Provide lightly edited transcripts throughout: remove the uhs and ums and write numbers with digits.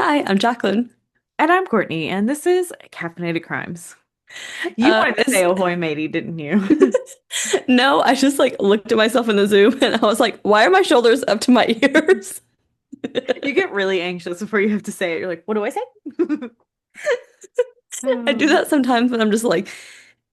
Hi, I'm Jacqueline. And I'm Courtney, and this is Caffeinated Crimes. You wanted to say This ahoy matey, didn't you? no, I just like looked at myself in the Zoom and I was like, why are my shoulders up to my ears? You get really anxious before you have to say it. You're like, what do I say? I do Um, that sometimes when I'm just like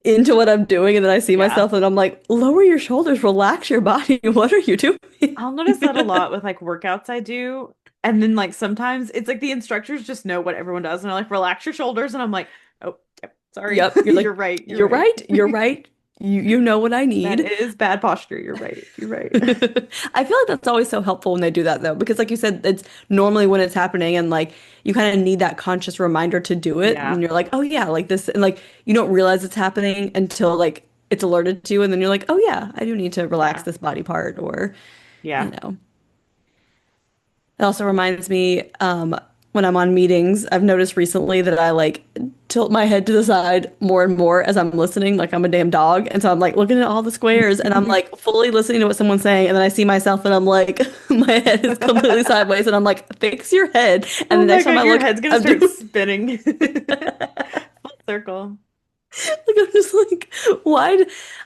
into what I'm doing and then I see yeah. myself and I'm like, lower your shoulders, relax your body. What are you doing? I'll notice that a lot with like workouts I do. And then like sometimes it's like the instructors just know what everyone does and they're like, relax your shoulders. And I'm like, oh, yep, sorry. Yep, you're You're like, right. You're you're right. right, you're right. You know what I That need. is bad posture. You're right. You're right. I feel like that's always so helpful when they do that though, because like you said, it's normally when it's happening and like you kind of need that conscious reminder to do it. Yeah. And you're like, oh yeah, like this, and like you don't realize it's happening until like it's alerted to you, and then you're like, oh yeah, I do need to relax Yeah. this body part, or you Yeah. know. It also reminds me, when I'm on meetings, I've noticed recently that I like tilt my head to the side more and more as I'm listening, like I'm a damn dog. And so I'm like looking at all the squares and I'm like fully listening to what someone's saying. And then I see myself and I'm like, my head is completely sideways. And I'm like, fix your head. And Oh the my next time God, I your look, head's gonna I'm start doing, spinning. Full circle. like, I'm just like,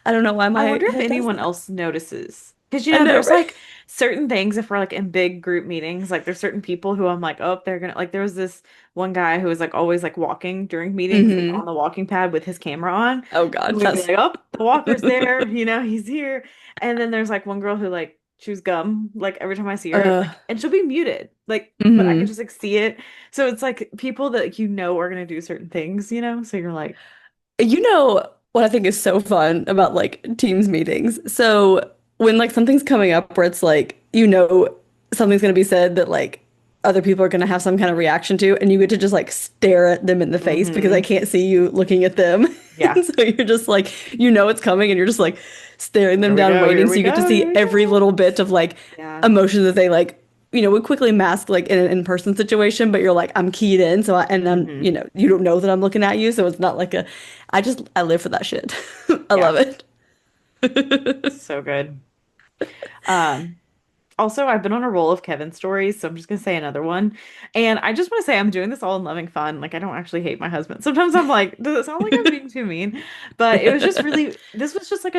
I don't know why I my wonder if head does anyone that. else notices. Because, I know, there's right? like certain things, if we're like in big group meetings, like there's certain people who I'm like, oh, they're gonna, like, there was this one guy who was like always like walking during meetings, like on Hmm. the walking pad with his camera on. Oh And God, we'd be that's like, oh, the walker's there, he's here. And then there's like one girl who like chews gum, like every time I see her, uh like, and she'll be muted, like, but I can hmm. just like see it. So it's like people that like, are gonna do certain things. So you're like, You know what I think is so fun about like Teams meetings? So when like something's coming up where it's like, something's gonna be said that like other people are gonna have some kind of reaction to, and you get to just like stare at them in the face because I mm-hmm. can't see you looking at them. Yeah, And so you're just like, it's coming and you're just like staring them here we down, go, waiting. here So we you get to go, here see we every go. little bit of like Yeah. emotion that they like, would quickly mask like in an in-person situation, but you're like, I'm keyed in, and I'm, Hmm. you don't know that I'm looking at you, so it's not like I live for that shit. I love Yeah. it. So good. Um, Also, I've been on a roll of Kevin stories, so I'm just gonna say another one. And I just want to say I'm doing this all in loving fun. Like I don't actually hate my husband. Sometimes I'm like, does it sound like I'm being too mean? But it was just really this was just like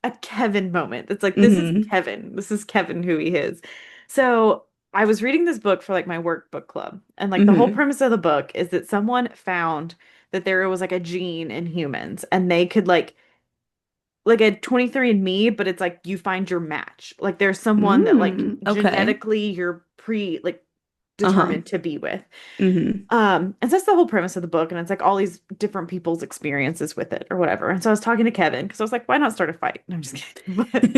a Kevin moment. It's like this is Hmm. Kevin. This is Kevin who he is. So I was reading this book for like my work book club, and like the whole Hmm. premise of the book is that someone found that there was like a gene in humans, and they could like a 23andMe, but it's like you find your match. Like there's someone that like Okay. genetically you're pre like Uh-huh. determined to be with. Hmm. And so that's the whole premise of the book, and it's like all these different people's experiences with it or whatever. And so I was talking to Kevin because I was like, why not start a fight? No, I'm just kidding. But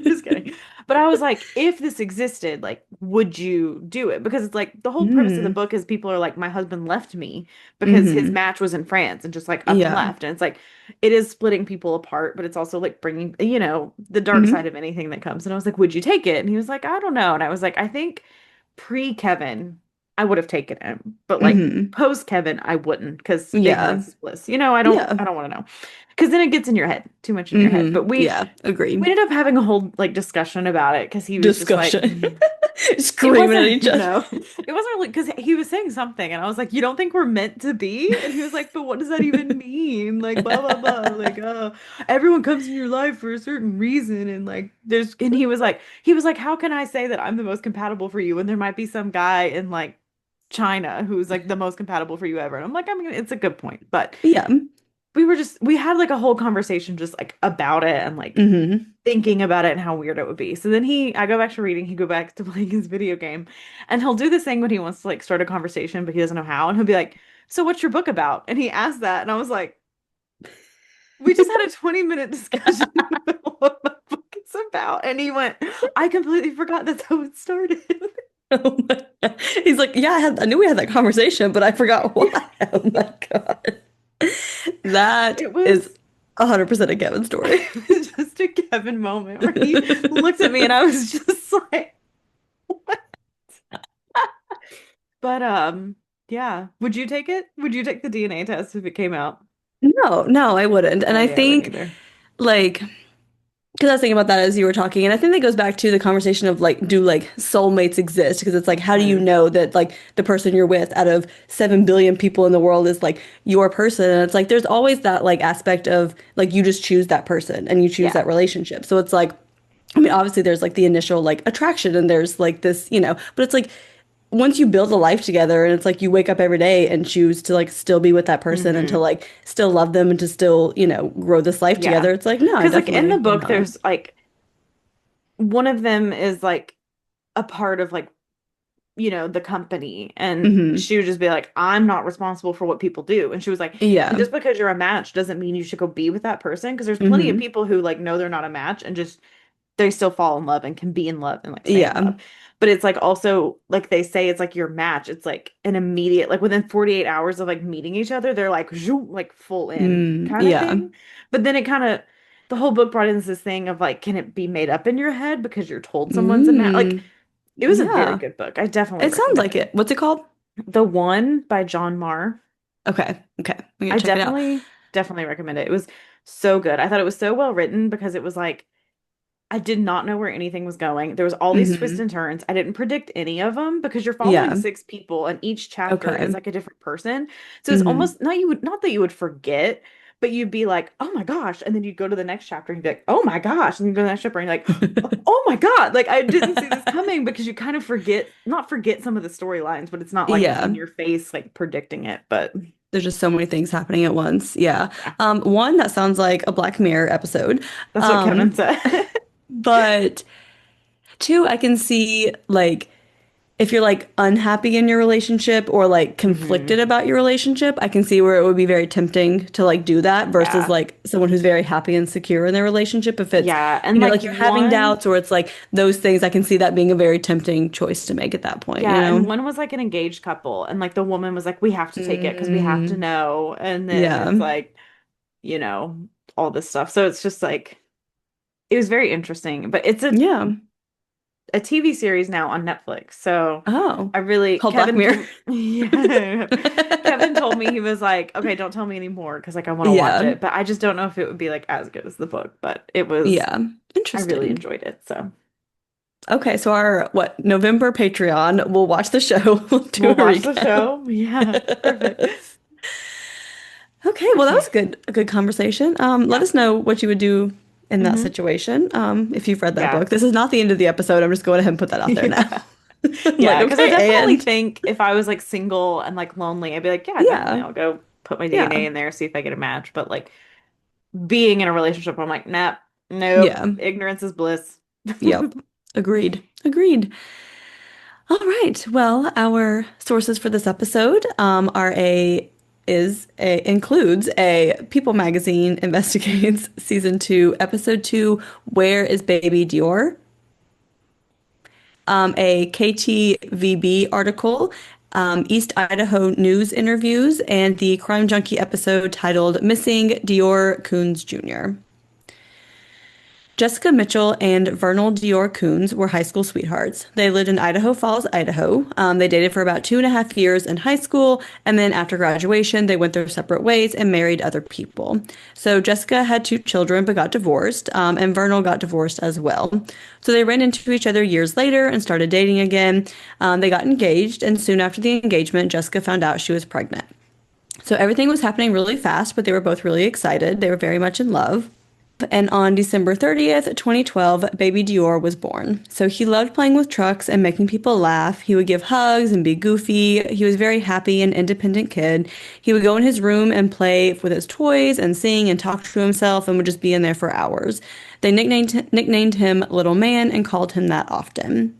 just kidding. But I was like, if this existed, like, would you do it? Because it's like the whole premise of the Hmm. book is people are like, my husband left me because his Hmm. match was in France and just like up and Yeah. left. And it's like, it is splitting people apart, but it's also like bringing, the dark Hmm. side of anything that comes. And I was like, would you take it? And he was like, I don't know. And I was like, I think pre Kevin, I would have taken him, but like Hmm. post Kevin, I wouldn't because Yeah. ignorance is bliss. I don't, Yeah. I don't want to know because then it gets in your head, too much in your head. Hmm. But we Yeah. Agreed. ended up having a whole like discussion about it because he was just like, Discussion. it Screaming at wasn't, each other. it wasn't really because he was saying something and I was like, you don't think we're meant to be? And he was like, but what does that even mean? Like, blah, blah, blah. Like, everyone comes in your life for a certain reason. And like, and he was like, how can I say that I'm the most compatible for you when there might be some guy in like China who's like the most compatible for you ever? And I'm like, I mean, it's a good point. But Yeah. we had like a whole conversation just like about it and like Hmm. thinking about it and how weird it would be. So then I go back to reading, he go back to playing his video game, and he'll do this thing when he wants to like start a conversation, but he doesn't know how. And he'll be like, "So what's your book about?" And he asked that, and I was like, "We just had a 20-minute discussion about what my book is about." And he went, "I completely forgot that's how it started." Oh my God. He's like, yeah, I knew we had that conversation, but I forgot Yeah, why. Oh my God. That it was is 100% a Kevin story. it was just a Kevin moment where he looked at me and I was just like, "What?" But yeah. Would you take it? Would you take the DNA test if it came out? No, no, I wouldn't. And I Yeah, I wouldn't think either. like Because I was thinking about that as you were talking, and I think that goes back to the conversation of like, do like soulmates exist? Because it's like, how do you Hmm. know that like the person you're with out of 7 billion people in the world is like your person? And it's like, there's always that like aspect of like, you just choose that person and you choose Yeah. that relationship. So it's like, I mean, obviously there's like the initial like attraction and there's like this, but it's like once you build a life together and it's like you wake up every day and choose to like still be with that person and to Hmm. like still love them and to still, grow this life Yeah. together. It's like, no, I Because like in the definitely would book, not. there's like one of them is like a part of like, the company. And Hmm. she would just be like, I'm not responsible for what people do. And she was like, and Yeah. just because you're a match doesn't mean you should go be with that person. Because there's plenty of Hmm. people who like know they're not a match and just they still fall in love and can be in love and like stay in Yeah. love. But it's like also like they say it's like your match. It's like an immediate, like within 48 hours of like meeting each other, they're like zhoo, like full in kind of Yeah. thing. But then it kind of the whole book brought in this thing of like, can it be made up in your head because you're told someone's a match? Like Mm. it was a very Yeah. good book. I definitely It sounds recommend like it. it. What's it called? The One by John Marr. Okay. Okay. I'm gonna I check it out. definitely recommend it. It was so good. I thought it was so well written because it was like I did not know where anything was going. There was all these twists Hmm. and turns. I didn't predict any of them because you're following Yeah. six people and each chapter is Okay. like a different person. So it's Hmm. almost not that you would forget, but you'd be like, "Oh my gosh." And then you'd go to the next chapter and you'd be like, "Oh my gosh." And you go to the next chapter and you're like, "Oh my God." Like I didn't see this coming because you kind of not forget some of the storylines, but it's not like it's in Yeah. your face like predicting it, but There's just so many things happening at once. Yeah. yeah. One that sounds like a Black Mirror episode. That's what Kevin Um, said. but two, I can see like if you're like unhappy in your relationship or like conflicted Hmm. about your relationship, I can see where it would be very tempting to like do that versus Yeah. like someone who's very happy and secure in their relationship. If it's, Yeah. And like like you're having one. doubts or it's like those things, I can see that being a very tempting choice to make at that point, you Yeah, and know? one was like an engaged couple, and like the woman was like, "We have to take it because we have to Mm, know," and then yeah. it's like, you know, all this stuff. So it's just like it was very interesting, but it's Yeah. a TV series now on Netflix. So Oh, I really called Black Mirror. Yeah, Kevin told me he was like, "Okay, don't tell me anymore because like I want to watch Yeah. it," but I just don't know if it would be like as good as the book, but it was. Yeah. I really Interesting. enjoyed it, so Okay, so our November Patreon, we'll watch the show, we'll do a we'll watch the recap. show. Yeah, perfect. Okay, well that Okay, was a good conversation. Let yeah. us know what you would do in that Hmm. situation. If you've read that Yeah. book. This is not the end of the episode. I'm just going ahead and put that out there now. Yeah. I'm like, Yeah, because I okay, definitely and think if I was like single and like lonely, I'd be like, yeah, definitely yeah, I'll go put my yeah, DNA in there, see if I get a match. But like being in a relationship, I'm like, nah, nope, yeah, ignorance is bliss. yep. Agreed. Agreed. All right. Well, our sources for this episode are a is a includes a People Magazine investigates season 2, episode 2, Where is Baby Dior? A KTVB article, East Idaho news interviews, and the Crime Junkie episode titled Missing DeOrr Kunz Jr. Jessica Mitchell and Vernal DeOrr Kunz were high school sweethearts. They lived in Idaho Falls, Idaho. They dated for about 2.5 years in high school, and then after graduation, they went their separate ways and married other people. So Jessica had 2 children but got divorced, and Vernal got divorced as well. So they ran into each other years later and started dating again. They got engaged, and soon after the engagement, Jessica found out she was pregnant. So everything was happening really fast, but they were both really excited. They were very much in love. And on December 30th, 2012, baby DeOrr was born. So he loved playing with trucks and making people laugh. He would give hugs and be goofy. He was a very happy and independent kid. He would go in his room and play with his toys and sing and talk to himself and would just be in there for hours. They nicknamed him Little Man and called him that often.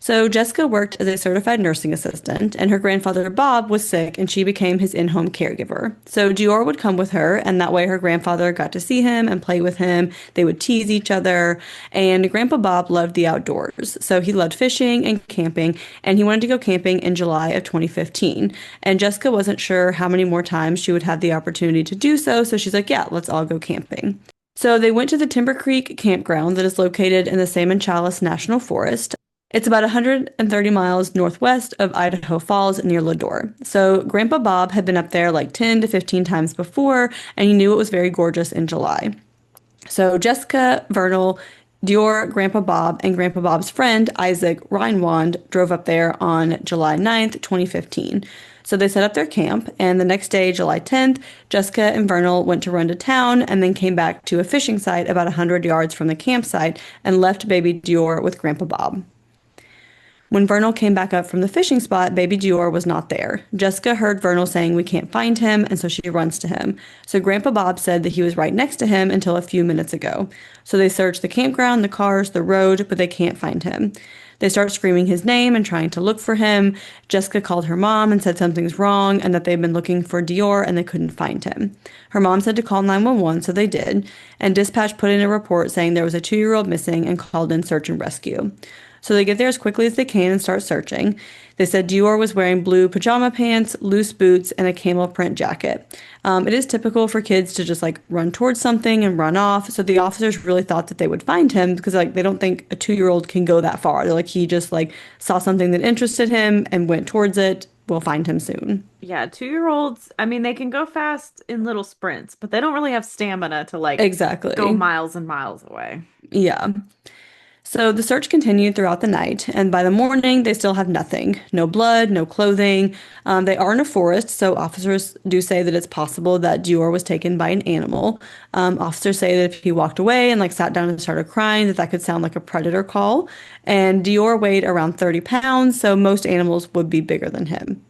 So Jessica worked as a certified nursing assistant, and her grandfather Bob was sick, and she became his in-home caregiver. So DeOrr would come with her, and that way her grandfather got to see him and play with him. They would tease each other, and Grandpa Bob loved the outdoors. So he loved fishing and camping, and he wanted to go camping in July of 2015. And Jessica wasn't sure how many more times she would have the opportunity to do so, so she's like, yeah, let's all go camping. So they went to the Timber Creek campground that is located in the Salmon Challis National Forest. It's about 130 miles northwest of Idaho Falls near Lador. So Grandpa Bob had been up there like 10 to 15 times before, and he knew it was very gorgeous in July. So Jessica, Vernal, Dior, Grandpa Bob, and Grandpa Bob's friend, Isaac Reinwand, drove up there on July 9th, 2015. So they set up their camp, and the next day, July 10th, Jessica and Vernal went to run to town and then came back to a fishing site about 100 yards from the campsite and left baby Dior with Grandpa Bob. When Vernal came back up from the fishing spot, baby DeOrr was not there. Jessica heard Vernal saying we can't find him, and so she runs to him. So Grandpa Bob said that he was right next to him until a few minutes ago. So they search the campground, the cars, the road, but they can't find him. They start screaming his name and trying to look for him. Jessica called her mom and said something's wrong and that they've been looking for DeOrr and they couldn't find him. Her mom said to call 911, so they did, and dispatch put in a report saying there was a 2-year-old missing and called in search and rescue. So they get there as quickly as they can and start searching. They said DeOrr was wearing blue pajama pants, loose boots, and a camel print jacket. It is typical for kids to just like run towards something and run off. So the officers really thought that they would find him because like they don't think a 2-year-old can go that far. They're like he just like saw something that interested him and went towards it. We'll find him soon. Yeah, 2-year-olds, I mean, they can go fast in little sprints, but they don't really have stamina to like go Exactly. miles and miles away. Yeah. So the search continued throughout the night, and by the morning, they still have nothing. No blood, no clothing. They are in a forest, so officers do say that it's possible that DeOrr was taken by an animal. Officers say that if he walked away and like sat down and started crying, that that could sound like a predator call. And DeOrr weighed around 30 pounds, so most animals would be bigger than him.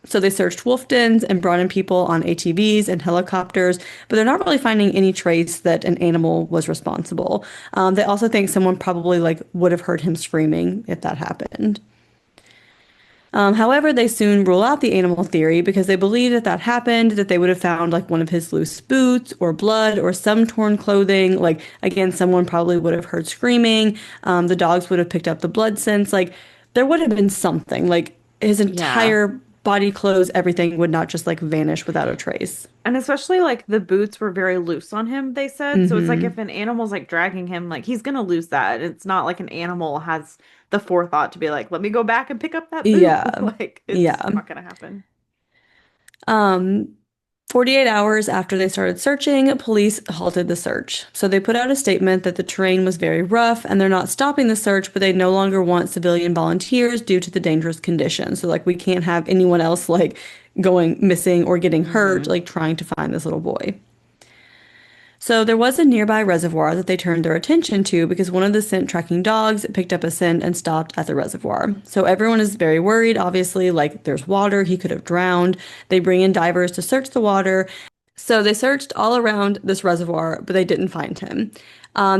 So they searched wolf dens and brought in people on ATVs and helicopters, but they're not really finding any trace that an animal was responsible. They also think someone probably like would have heard him screaming if that happened. However, they soon rule out the animal theory because they believe that that happened, that they would have found like one of his loose boots or blood or some torn clothing. Like, again, someone probably would have heard screaming. The dogs would have picked up the blood scents. Like, there would have been something. Like, his Yeah. entire body, clothes, everything would not just like vanish without a trace. And especially like the boots were very loose on him, they said. So it's like Hmm. if an animal's like dragging him, like he's gonna lose that. It's not like an animal has the forethought to be like, let me go back and pick up that boot. Yeah. Like it's Yeah. not gonna happen. Um, 48 hours after they started searching, police halted the search. So they put out a statement that the terrain was very rough and they're not stopping the search, but they no longer want civilian volunteers due to the dangerous conditions. So, like, we can't have anyone else, like, going missing or getting hurt, Hmm. like, trying to find this little boy. So there was a nearby reservoir that they turned their attention to because one of the scent tracking dogs picked up a scent and stopped at the reservoir. So everyone is very worried, obviously, like there's water, he could have drowned. They bring in divers to search the water. So they searched all around this reservoir, but they didn't find him.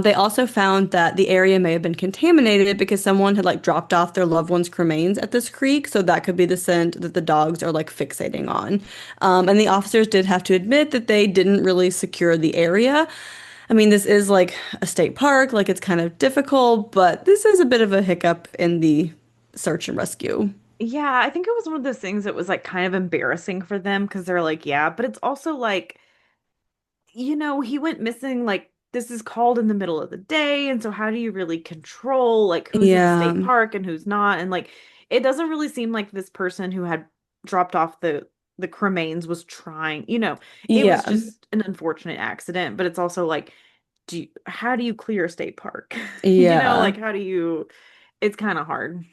They also found that the area may have been contaminated because someone had like dropped off their loved one's cremains at this creek. So that could be the scent that the dogs are like fixating on. And the officers did have to admit that they didn't really secure the area. I mean, this is like a state park, like it's kind of difficult, but this is a bit of a hiccup in the search and rescue. Yeah, I think it was one of those things that was like kind of embarrassing for them because they're like, yeah, but it's also like, he went missing like this is called in the middle of the day, and so how do you really control like who's in Yeah, state park and who's not? And like it doesn't really seem like this person who had dropped off the cremains was trying, it was yeah, just an unfortunate accident, but it's also like how do you clear a state park? yeah. Like how do you it's kind of hard.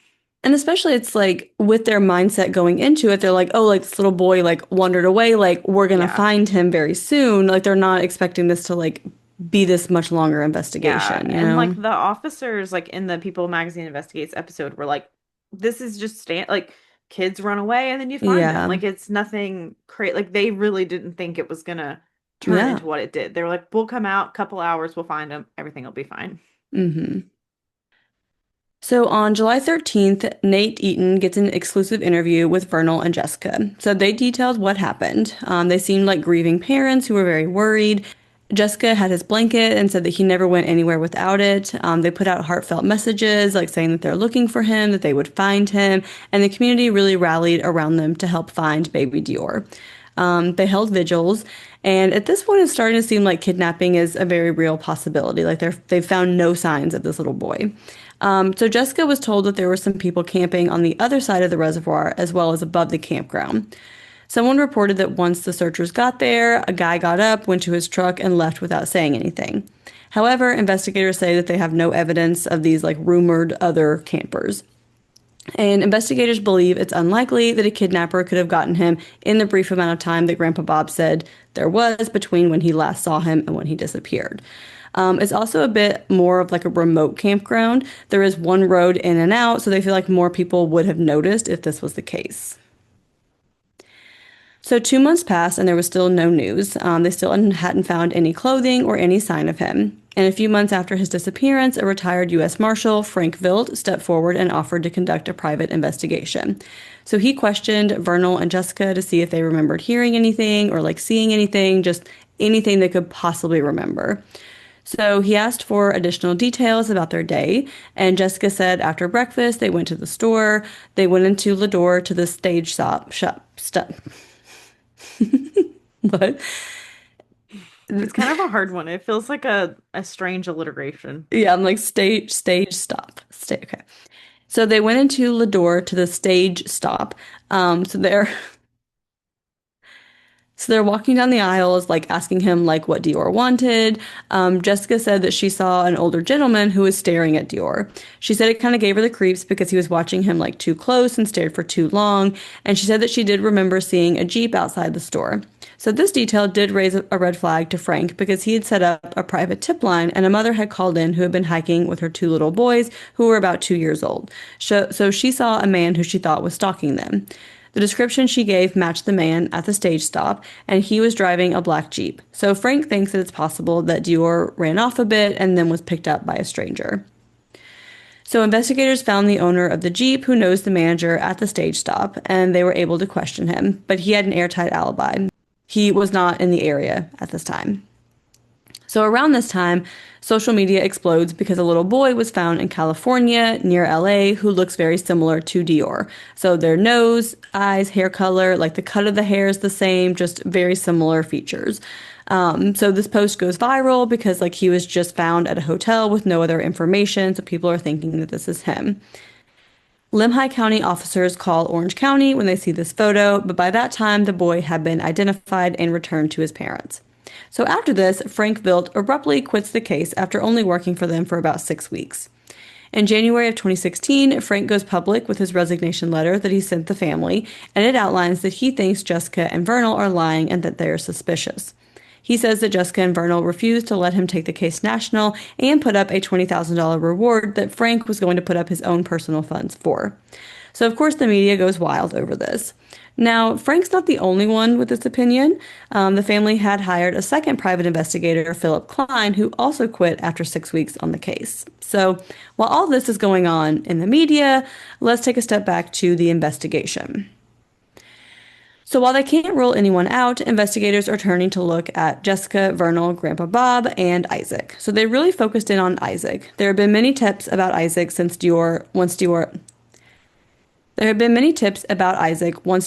And especially it's like with their mindset going into it, they're like, oh, like this little boy like wandered away, like we're gonna Yeah. find him very soon. Like they're not expecting this to like be this much longer Yeah, investigation, you and like know? the officers, like in the People Magazine Investigates episode, were like, "This is just stand like kids run away and then you find them. Yeah. Like it's nothing crazy. Like they really didn't think it was gonna turn Yeah. into what it did. They were like, "We'll come out, couple hours, we'll find them, everything will be fine." Hmm. So on July 13th, Nate Eaton gets an exclusive interview with Vernal and Jessica. So they detailed what happened. They seemed like grieving parents who were very worried. Jessica had his blanket and said that he never went anywhere without it. They put out heartfelt messages, like saying that they're looking for him, that they would find him, and the community really rallied around them to help find baby DeOrr. They held vigils, and at this point, it's starting to seem like kidnapping is a very real possibility. Like they've found no signs of this little boy. So Jessica was told that there were some people camping on the other side of the reservoir as well as above the campground. Someone reported that once the searchers got there, a guy got up, went to his truck, and left without saying anything. However, investigators say that they have no evidence of these like rumored other campers. And investigators believe it's unlikely that a kidnapper could have gotten him in the brief amount of time that Grandpa Bob said there was between when he last saw him and when he disappeared. It's also a bit more of like a remote campground. There is one road in and out, so they feel like more people would have noticed if this was the case. So 2 months passed and there was still no news. They still hadn't found any clothing or any sign of him. And a few months after his disappearance, a retired U.S. Marshal, Frank Wild, stepped forward and offered to conduct a private investigation. So he questioned Vernal and Jessica to see if they remembered hearing anything or like seeing anything, just anything they could possibly remember. So he asked for additional details about their day, and Jessica said after breakfast they went to the store. They went into Lador to the stage stop. What? It's kind of a hard one. It feels like a strange alliteration. Yeah, I'm like stage stop. Okay. So they went into Lador to the stage stop. So they're walking down the aisles, like asking him like what DeOrr wanted. Jessica said that she saw an older gentleman who was staring at DeOrr. She said it kind of gave her the creeps because he was watching him like too close and stared for too long. And she said that she did remember seeing a Jeep outside the store. So this detail did raise a red flag to Frank because he had set up a private tip line and a mother had called in who had been hiking with her two little boys who were about 2 years old. So she saw a man who she thought was stalking them. The description she gave matched the man at the stage stop, and he was driving a black Jeep. So Frank thinks that it's possible that DeOrr ran off a bit and then was picked up by a stranger. So investigators found the owner of the Jeep who knows the manager at the stage stop, and they were able to question him, but he had an airtight alibi. He was not in the area at this time. So around this time, social media explodes because a little boy was found in California near LA who looks very similar to DeOrr. So their nose, eyes, hair color, like the cut of the hair is the same, just very similar features. So this post goes viral because like he was just found at a hotel with no other information. So people are thinking that this is him. Lemhi County officers call Orange County when they see this photo, but by that time the boy had been identified and returned to his parents. So after this, Frank Wild abruptly quits the case after only working for them for about 6 weeks. In January of 2016, Frank goes public with his resignation letter that he sent the family, and it outlines that he thinks Jessica and Vernal are lying and that they are suspicious. He says that Jessica and Vernal refused to let him take the case national and put up a $20,000 reward that Frank was going to put up his own personal funds for. So, of course, the media goes wild over this. Now, Frank's not the only one with this opinion. The family had hired a second private investigator, Philip Klein, who also quit after 6 weeks on the case. So, while all this is going on in the media, let's take a step back to the investigation. So while they can't rule anyone out, investigators are turning to look at Jessica, Vernal, Grandpa Bob, and Isaac. So they really focused in on Isaac. There have been many tips about Isaac once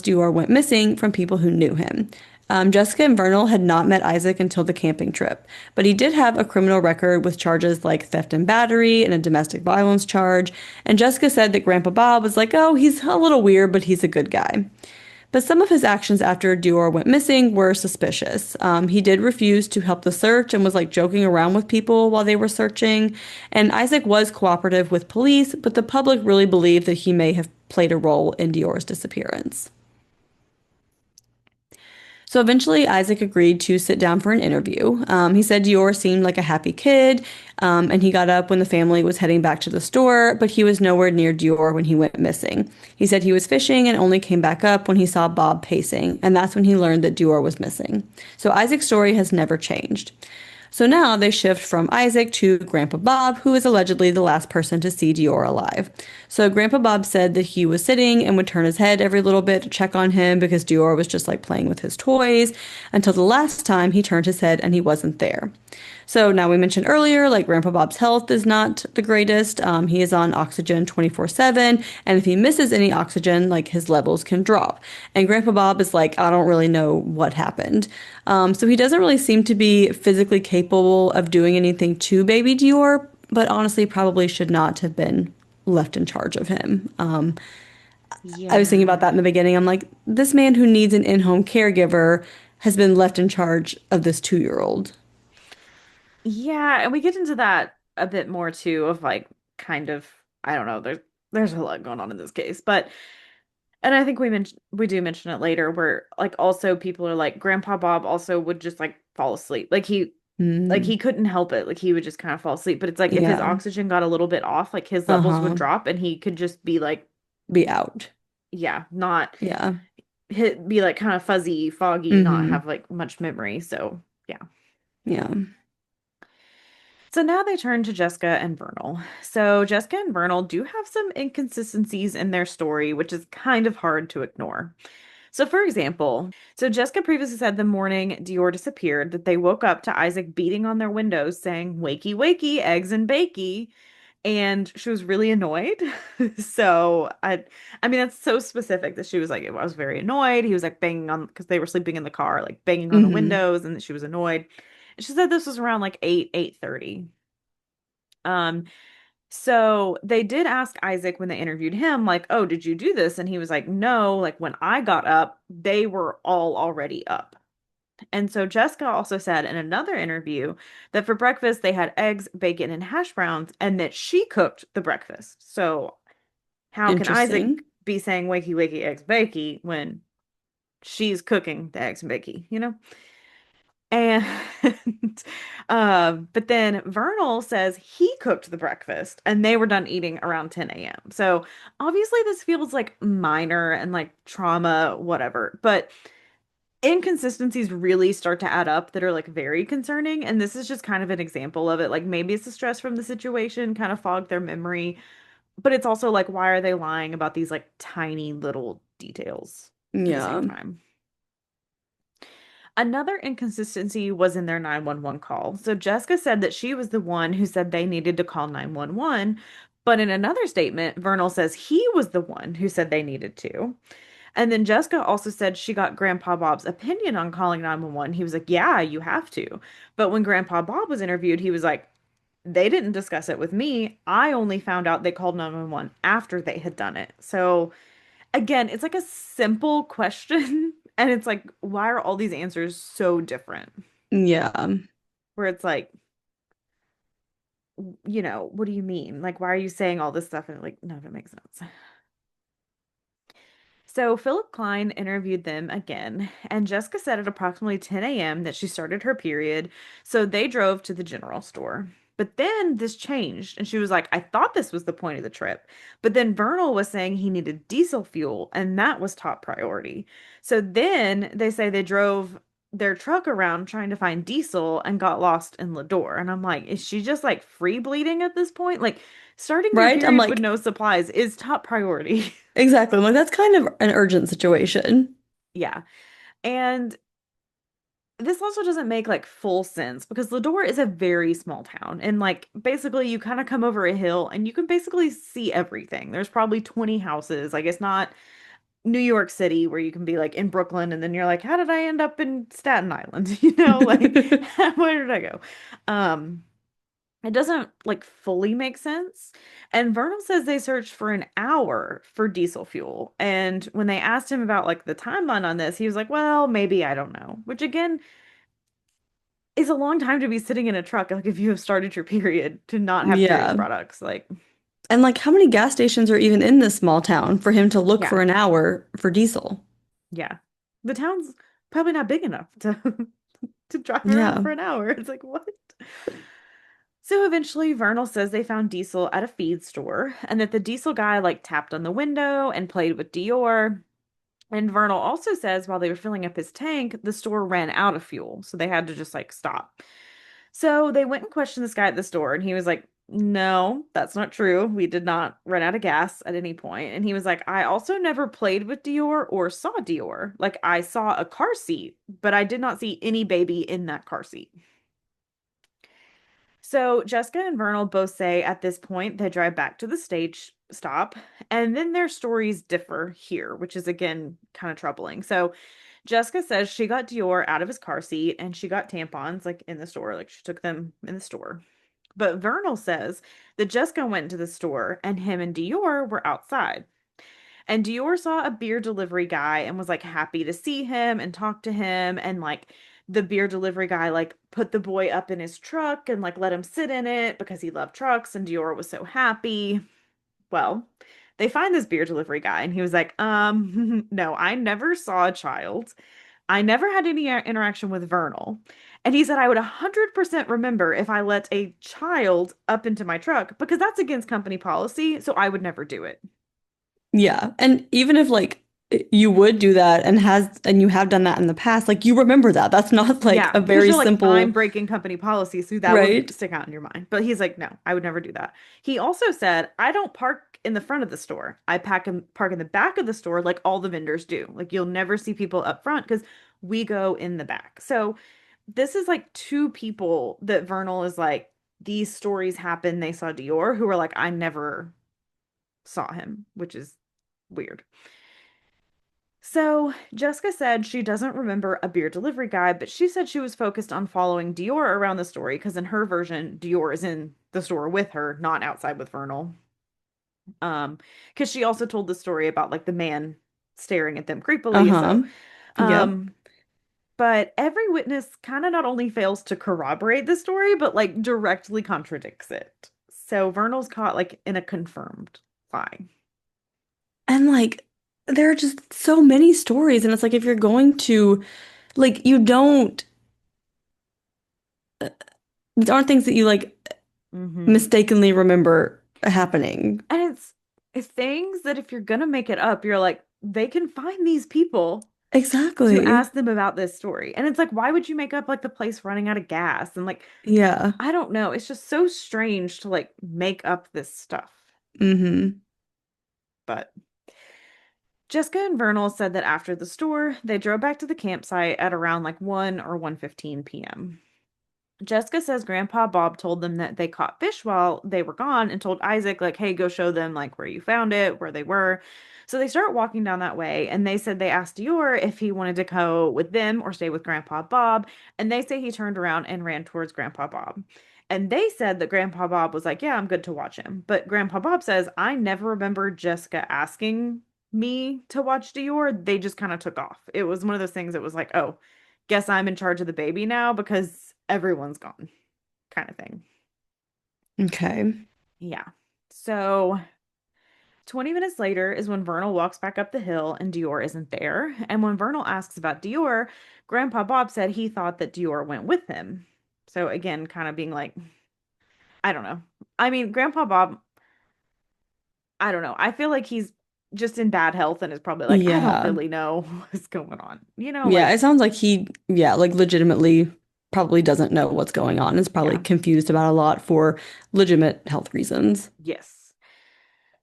DeOrr went missing from people who knew him. Jessica and Vernal had not met Isaac until the camping trip, but he did have a criminal record with charges like theft and battery and a domestic violence charge. And Jessica said that Grandpa Bob was like, oh, he's a little weird, but he's a good guy. But some of his actions after DeOrr went missing were suspicious. He did refuse to help the search and was like joking around with people while they were searching. And Isaac was cooperative with police, but the public really believed that he may have played a role in DeOrr's disappearance. So eventually, Isaac agreed to sit down for an interview. He said DeOrr seemed like a happy kid, and he got up when the family was heading back to the store, but he was nowhere near DeOrr when he went missing. He said he was fishing and only came back up when he saw Bob pacing, and that's when he learned that DeOrr was missing. So Isaac's story has never changed. So now they shift from Isaac to Grandpa Bob, who is allegedly the last person to see DeOrr alive. So Grandpa Bob said that he was sitting and would turn his head every little bit to check on him because DeOrr was just like playing with his toys until the last time he turned his head and he wasn't there. So now we mentioned earlier, like Grandpa Bob's health is not the greatest. He is on oxygen 24/7, and if he misses any oxygen, like his levels can drop. And Grandpa Bob is like, I don't really know what happened. So he doesn't really seem to be physically capable of doing anything to baby DeOrr, but honestly probably should not have been left in charge of him. I was thinking about Yeah. that in the beginning. I'm like, this man who needs an in-home caregiver has been left in charge of this 2-year-old. Yeah, and we get into that a bit more too of like kind of I don't know, there's a lot going on in this case. But and I think we do mention it later where like also people are like Grandpa Bob also would just like fall asleep. Like he Mm, couldn't help it. Like he would just kind of fall asleep. But it's like if his yeah. oxygen got a little bit off, like his levels would Uh-huh. drop and he could just be like, Be out. yeah, not Yeah. be like kind of fuzzy, foggy, not Mm-hmm. have like much memory. So yeah. Yeah. So now they turn to Jessica and Vernal. So Jessica and Vernal do have some inconsistencies in their story, which is kind of hard to ignore. So, for example, so Jessica previously said the morning DeOrr disappeared that they woke up to Isaac beating on their windows saying, "Wakey, wakey, eggs and bakey." And she was really annoyed. So I mean, that's so specific that she was like, I was very annoyed. He was like banging on because they were sleeping in the car, like banging on the Mm-hmm. windows, and that she was annoyed. And she said this was around like 8:30. Um, so they did ask Isaac when they interviewed him, like, oh, did you do this? And he was like, no, like when I got up, they were all already up. And so Jessica also said in another interview that for breakfast they had eggs, bacon, and hash browns, and that she cooked the breakfast. So how can Isaac Interesting. be saying wakey wakey eggs bakey when she's cooking the eggs and bakey, you know? And but then Vernal says he cooked the breakfast and they were done eating around 10 a.m. So obviously this feels like minor and like trauma, whatever. But inconsistencies really start to add up that are like very concerning. And this is just kind of an example of it. Like maybe it's the stress from the situation kind of fogged their memory, but it's also like, why are they lying about these like tiny little details at the same Yeah. time? Another inconsistency was in their 911 call. So Jessica said that she was the one who said they needed to call 911, but in another statement, Vernal says he was the one who said they needed to. And then Jessica also said she got Grandpa Bob's opinion on calling 911. He was like, "Yeah, you have to." But when Grandpa Bob was interviewed, he was like, "They didn't discuss it with me. I only found out they called 911 after they had done it." So again, it's like a simple question. And it's like, why are all these answers so different? Yeah. Where it's like, what do you mean? Like, why are you saying all this stuff? And like, none of it makes sense. So Philip Klein interviewed them again, and Jessica said at approximately 10 a.m. that she started her period, so they drove to the general store. But then this changed, and she was like, I thought this was the point of the trip. But then Vernal was saying he needed diesel fuel, and that was top priority. So then they say they drove their truck around trying to find diesel and got lost in Lador. And I'm like, is she just like free bleeding at this point? Like, starting your Right? I'm period with like, no supplies is top priority. exactly. I'm like, that's kind of an urgent situation. Yeah. And this also doesn't make like full sense because Lador is a very small town. And like basically you kind of come over a hill and you can basically see everything. There's probably 20 houses. Like it's not New York City where you can be like in Brooklyn and then you're like, how did I end up in Staten Island? Like where did I go? Um it doesn't like fully make sense. And Vernal says they searched for an hour for diesel fuel. And when they asked him about like the timeline on this, he was like, well, maybe I don't know. Which again is a long time to be sitting in a truck, like if you have started your period to not have period Yeah. products. Like, And like, how many gas stations are even in this small town for him to look for yeah, an hour for diesel? yeah. The town's probably not big enough to to drive around Yeah. for an hour. It's like, what? So eventually, Vernal says they found Diesel at a feed store and that the Diesel guy like tapped on the window and played with DeOrr. And Vernal also says while they were filling up his tank, the store ran out of fuel. So they had to just like stop. So they went and questioned this guy at the store, and he was like, no, that's not true. We did not run out of gas at any point. And he was like, I also never played with DeOrr or saw DeOrr. Like, I saw a car seat, but I did not see any baby in that car seat. So Jessica and Vernal both say at this point they drive back to the stage stop, and then their stories differ here, which is again kind of troubling. So Jessica says she got DeOrr out of his car seat and she got tampons like in the store, like she took them in the store. But Vernal says that Jessica went into the store and him and DeOrr were outside. And DeOrr saw a beer delivery guy and was like happy to see him and talk to him. And like the beer delivery guy like put the boy up in his truck and like let him sit in it because he loved trucks. And DeOrr was so happy. Well, they find this beer delivery guy and he was like, no, I never saw a child. I never had any interaction with Vernal. And he said I would 100% remember if I let a child up into my truck because that's against company policy, so I would never do it. Yeah. And even if like you would do that and you have done that in the past, like you remember that. That's not like Yeah, a because very you're like, I'm simple, breaking company policy, so that would right? stick out in your mind. But he's like, no, I would never do that. He also said, I don't park in the front of the store. I park in the back of the store like all the vendors do. Like you'll never see people up front because we go in the back. So this is like two people that Vernal is like, these stories happen. They saw DeOrr, who were like, I never saw him, which is weird. So Jessica said she doesn't remember a beer delivery guy, but she said she was focused on following DeOrr around the story because in her version, DeOrr is in the store with her, not outside with Vernal. Because she also told the story about like the man staring at them creepily. Uh-huh. So, Yep. um, but every witness kind of not only fails to corroborate the story, but like directly contradicts it. So Vernal's caught like in a confirmed lie. And like there are just so many stories and it's like if you're going to like you don't these aren't things that you like Hmm. mistakenly remember happening. And it's things that if you're gonna make it up, you're like, they can find these people to Exactly. ask them about this story. And it's like, why would you make up like the place running out of gas? And like, Yeah. I don't know. It's just so strange to like make up this stuff. Mm-hmm. But Jessica and Vernal said that after the store, they drove back to the campsite at around like 1 or 1:15 p.m. Jessica says Grandpa Bob told them that they caught fish while they were gone and told Isaac, like, hey, go show them like where you found it, where they were. So they start walking down that way, and they said they asked Dior if he wanted to go with them or stay with Grandpa Bob. And they say he turned around and ran towards Grandpa Bob. And they said that Grandpa Bob was like, yeah, I'm good to watch him. But Grandpa Bob says, I never remember Jessica asking me to watch Dior. They just kind of took off. It was one of those things that was like, oh, guess I'm in charge of the baby now because everyone's gone, kind of thing. Okay. Yeah. So 20 minutes later is when Vernal walks back up the hill and Dior isn't there. And when Vernal asks about Dior, Grandpa Bob said he thought that Dior went with him. So again, kind of being like, I don't know. I mean, Grandpa Bob, I don't know. I feel like he's just in bad health and is probably like, I don't Yeah. really know what's going on. Yeah, it sounds like yeah, like legitimately probably doesn't know what's going on. Is probably yeah, confused about a lot for legitimate health reasons. yes.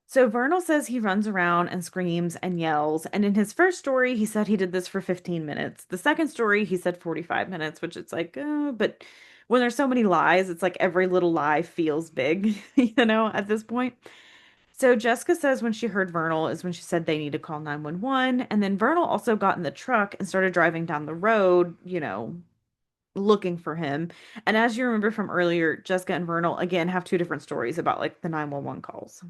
So Vernal says he runs around and screams and yells. And in his first story, he said he did this for 15 minutes. The second story, he said 45 minutes, which it's like, but when there's so many lies, it's like every little lie feels big, at this point. So Jessica says when she heard Vernal is when she said they need to call 911. And then Vernal also got in the truck and started driving down the road, looking for him. And as you remember from earlier, Jessica and Vernal again have two different stories about like the 911 calls.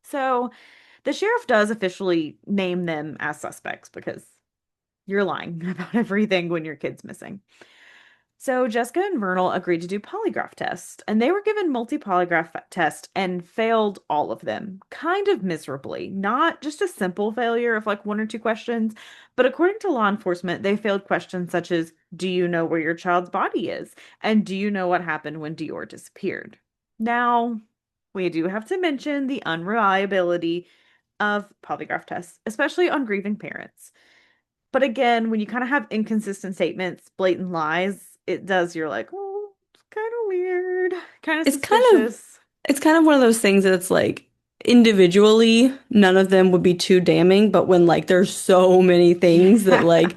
So the sheriff does officially name them as suspects because you're lying about everything when your kid's missing. So Jessica and Vernal agreed to do polygraph tests, and they were given multi-polygraph tests and failed all of them, kind of miserably. Not just a simple failure of like one or two questions, but according to law enforcement, they failed questions such as, do you know where your child's body is? And do you know what happened when DeOrr disappeared? Now, we do have to mention the unreliability of polygraph tests, especially on grieving parents. But again, when you kind of have inconsistent statements, blatant lies, it does, you're like, oh, it's kind of weird, kind of It's kind of suspicious. it's kind of one of those things that it's like individually none of them would be too damning, but when like there's so many things that Yeah. like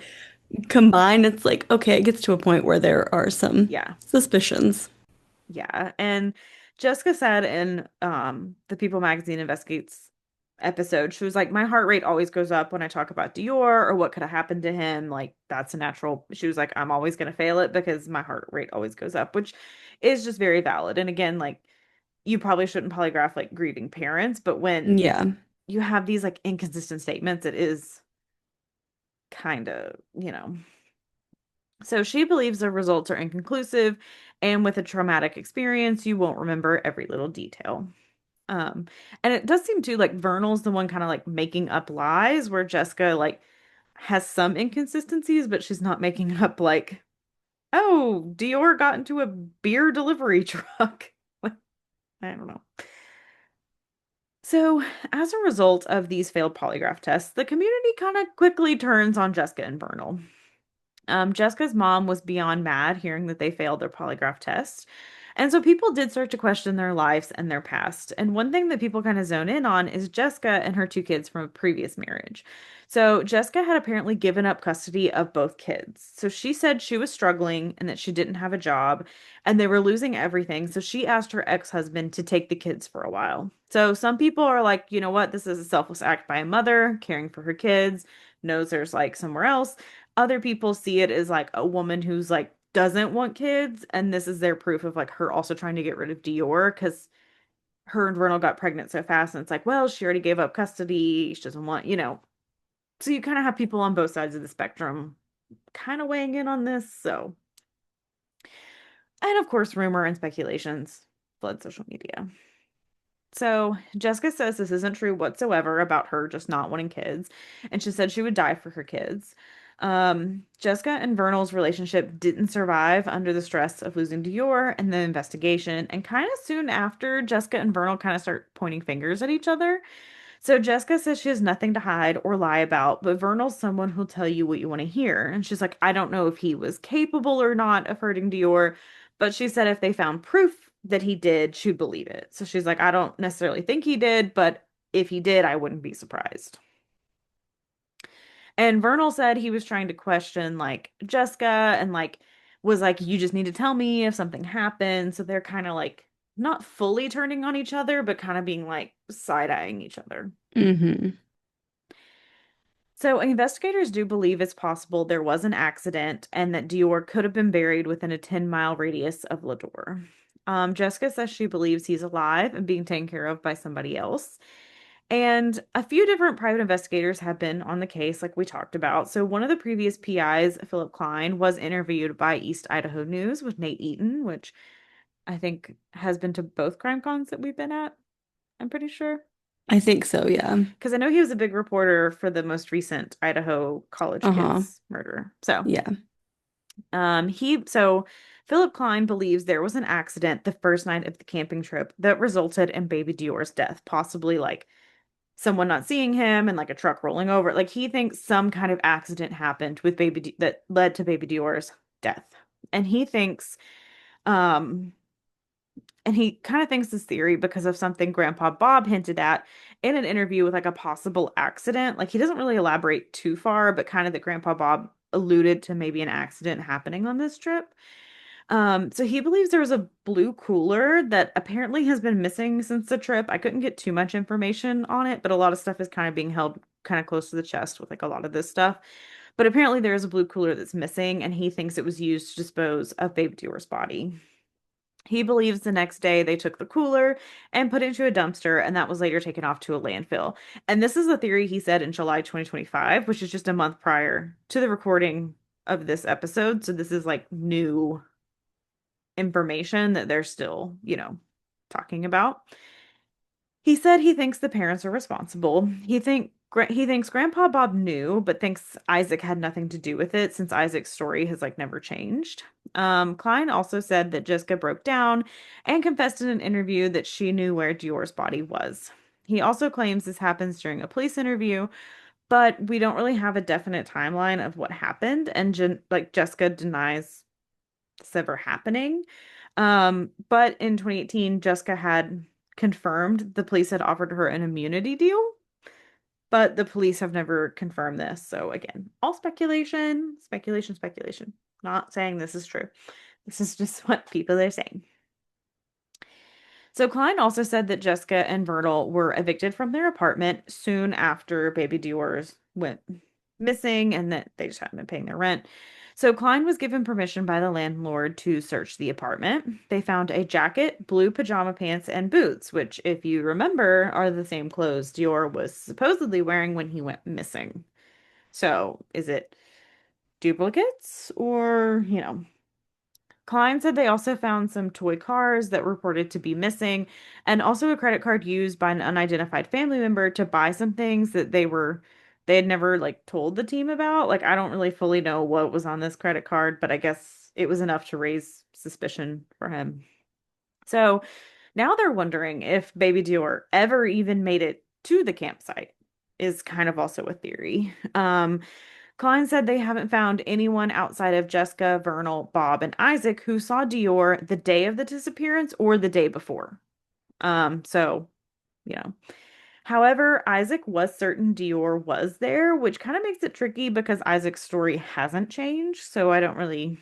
combine, it's like okay, it gets to a point where there are some Yeah. suspicions. Yeah. And Jessica said in the People Magazine Investigates episode, she was like, my heart rate always goes up when I talk about Dior or what could have happened to him. Like, that's a natural. She was like, I'm always going to fail it because my heart rate always goes up, which is just very valid. And again, like, you probably shouldn't polygraph like grieving parents, but when Yeah. you have these like inconsistent statements, it is kind of, So she believes the results are inconclusive, and with a traumatic experience, you won't remember every little detail. Um, and it does seem too like Vernal's the one kind of like making up lies, where Jessica like has some inconsistencies, but she's not making up like, oh, DeOrr got into a beer delivery truck. Like, I don't know. So, as a result of these failed polygraph tests, the community kind of quickly turns on Jessica and Vernal. Jessica's mom was beyond mad hearing that they failed their polygraph test. And so people did start to question their lives and their past. And one thing that people kind of zone in on is Jessica and her two kids from a previous marriage. So Jessica had apparently given up custody of both kids. So she said she was struggling and that she didn't have a job and they were losing everything. So she asked her ex-husband to take the kids for a while. So some people are like, you know what? This is a selfless act by a mother caring for her kids, knows there's like somewhere else. Other people see it as like a woman who's like doesn't want kids, and this is their proof of like her also trying to get rid of DeOrr because her and Vernal got pregnant so fast, and it's like, well, she already gave up custody. She doesn't want. So you kind of have people on both sides of the spectrum kind of weighing in on this. So, and of course, rumor and speculations flood social media. So Jessica says this isn't true whatsoever about her just not wanting kids, and she said she would die for her kids. Jessica and Vernal's relationship didn't survive under the stress of losing DeOrr and the investigation, and kind of soon after, Jessica and Vernal kind of start pointing fingers at each other. So Jessica says she has nothing to hide or lie about, but Vernal's someone who'll tell you what you want to hear. And she's like, I don't know if he was capable or not of hurting DeOrr, but she said if they found proof that he did, she'd believe it. So she's like, I don't necessarily think he did, but if he did, I wouldn't be surprised. And Vernal said he was trying to question like Jessica and like was like, you just need to tell me if something happened. So they're kind of like not fully turning on each other, but kind of being like side-eyeing each other. Hmm. So investigators do believe it's possible there was an accident and that DeOrr could have been buried within a 10-mile radius of Lador. Jessica says she believes he's alive and being taken care of by somebody else. And a few different private investigators have been on the case, like we talked about. So one of the previous PIs, Philip Klein, was interviewed by East Idaho News with Nate Eaton, which I think has been to both crime cons that we've been at, I'm pretty sure. I think so, yeah. Because I know he was a big reporter for the most recent Idaho college Uh-huh. kids murder. So, Yeah. so Philip Klein believes there was an accident the first night of the camping trip that resulted in baby DeOrr's death, possibly like someone not seeing him and like a truck rolling over. Like he thinks some kind of accident happened with that led to baby DeOrr's death. And he thinks um and he kind of thinks this theory because of something Grandpa Bob hinted at in an interview with like a possible accident. Like he doesn't really elaborate too far, but kind of that Grandpa Bob alluded to maybe an accident happening on this trip. So he believes there was a blue cooler that apparently has been missing since the trip. I couldn't get too much information on it, but a lot of stuff is kind of being held kind of close to the chest with like a lot of this stuff. But apparently there is a blue cooler that's missing, and he thinks it was used to dispose of Baby Dewar's body. He believes the next day they took the cooler and put it into a dumpster, and that was later taken off to a landfill. And this is the theory he said in July 2025, which is just a month prior to the recording of this episode. So this is like new information that they're still, talking about. He said he thinks the parents are responsible. He thinks Grandpa Bob knew, but thinks Isaac had nothing to do with it since Isaac's story has like never changed. Klein also said that Jessica broke down and confessed in an interview that she knew where Dior's body was. He also claims this happens during a police interview, but we don't really have a definite timeline of what happened, and Jessica denies this ever happening. But in 2018, Jessica had confirmed the police had offered her an immunity deal, but the police have never confirmed this. So again, all speculation, speculation, speculation. Not saying this is true. This is just what people are saying. So Klein also said that Jessica and Vernal were evicted from their apartment soon after Baby Dewar's went. missing and that they just hadn't been paying their rent. So Klein was given permission by the landlord to search the apartment. They found a jacket, blue pajama pants, and boots, which, if you remember, are the same clothes DeOrr was supposedly wearing when he went missing. So is it duplicates or, Klein said they also found some toy cars that reported to be missing and also a credit card used by an unidentified family member to buy some things that they had never like told the team about. Like I don't really fully know what was on this credit card, but I guess it was enough to raise suspicion for him. So now they're wondering if Baby Dior ever even made it to the campsite is kind of also a theory. Klein said they haven't found anyone outside of Jessica, Vernal, Bob, and Isaac who saw Dior the day of the disappearance or the day before. So, you know. However, Isaac was certain Dior was there, which kind of makes it tricky because Isaac's story hasn't changed. So I don't really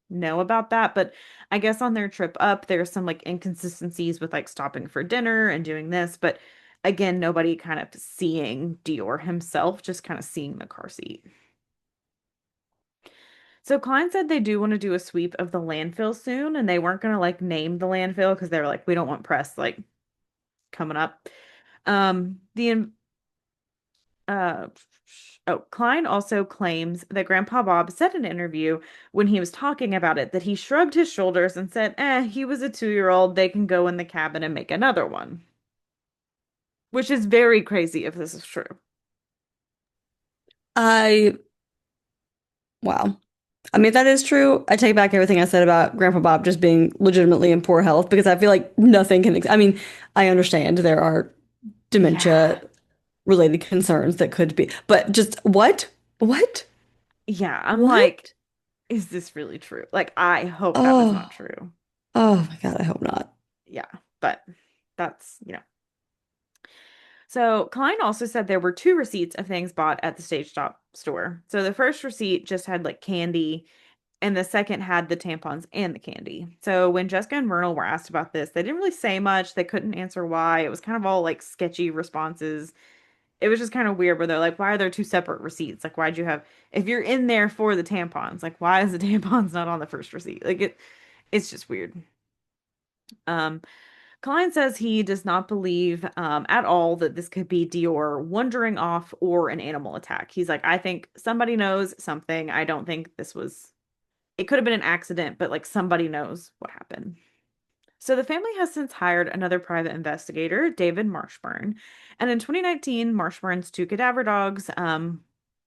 know about that. But I guess on their trip up, there's some like inconsistencies with like stopping for dinner and doing this. But again, nobody kind of seeing Dior himself, just kind of seeing the car seat. So Klein said they do want to do a sweep of the landfill soon, and they weren't going to like name the landfill because they were like, we don't want press like coming up. The uh oh, Klein also claims that Grandpa Bob said in an interview when he was talking about it that he shrugged his shoulders and said, he was a 2-year-old. They can go in the cabin and make another one, which is very crazy if this is true. I, wow. I mean, if that is true, I take back everything I said about Grandpa Bob just being legitimately in poor health because I feel like nothing can, I mean, I understand there are Yeah. dementia related concerns that could be, but just what? What? Yeah. I'm like, What? is this really true? Like, I hope that was not Oh, true. oh my God, I hope not. Yeah. But that's. So Klein also said there were two receipts of things bought at the Stage Stop store. So the first receipt just had like candy, and the second had the tampons and the candy. So when Jessica and Vernal were asked about this, they didn't really say much. They couldn't answer why. It was kind of all like sketchy responses. It was just kind of weird where they're like, why are there two separate receipts? Like, why'd you have, if you're in there for the tampons, like, why is the tampons not on the first receipt? It's just weird. Um, Klein says he does not believe at all that this could be Dior wandering off or an animal attack. He's like, I think somebody knows something. I don't think this was, it could have been an accident, but like somebody knows what happened. So the family has since hired another private investigator, David Marshburn. And in 2019, Marshburn's two cadaver dogs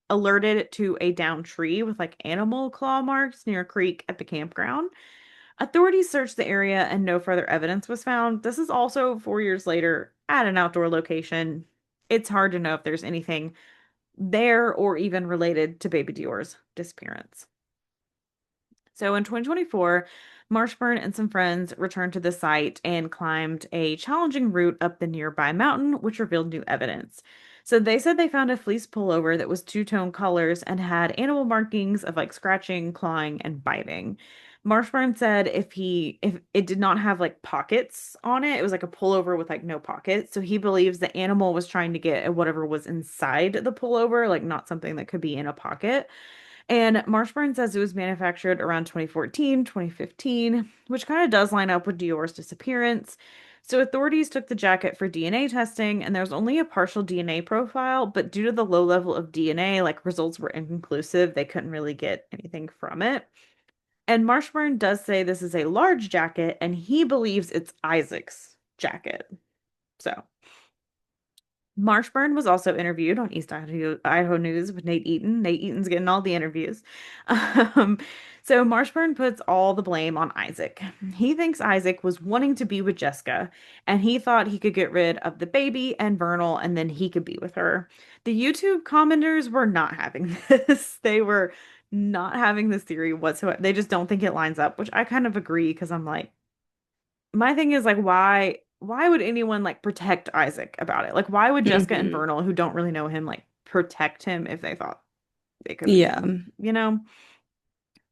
alerted to a downed tree with like animal claw marks near a creek at the campground. Authorities searched the area and no further evidence was found. This is also 4 years later at an outdoor location. It's hard to know if there's anything there or even related to Baby Dior's disappearance. So in 2024, Marshburn and some friends returned to the site and climbed a challenging route up the nearby mountain, which revealed new evidence. So they said they found a fleece pullover that was two-tone colors and had animal markings of like scratching, clawing, and biting. Marshburn said if it did not have like pockets on it, it was like a pullover with like no pockets. So he believes the animal was trying to get at whatever was inside the pullover, like not something that could be in a pocket. And Marshburn says it was manufactured around 2014, 2015, which kind of does line up with Dior's disappearance. So authorities took the jacket for DNA testing, and there's only a partial DNA profile, but due to the low level of DNA, like results were inconclusive. They couldn't really get anything from it. And Marshburn does say this is a large jacket, and he believes it's Isaac's jacket. So Marshburn was also interviewed on East Idaho News with Nate Eaton. Nate Eaton's getting all the interviews. Um, so Marshburn puts all the blame on Isaac. He thinks Isaac was wanting to be with Jessica, and he thought he could get rid of the baby and Vernal, and then he could be with her. The YouTube commenters were not having this. They were not having this theory whatsoever. They just don't think it lines up, which I kind of agree because I'm like, my thing is like why would anyone like protect Isaac about it? Like why would Jessica and Mhm. Vernal who don't really know him like protect him if they thought it could be Yeah. him, you know?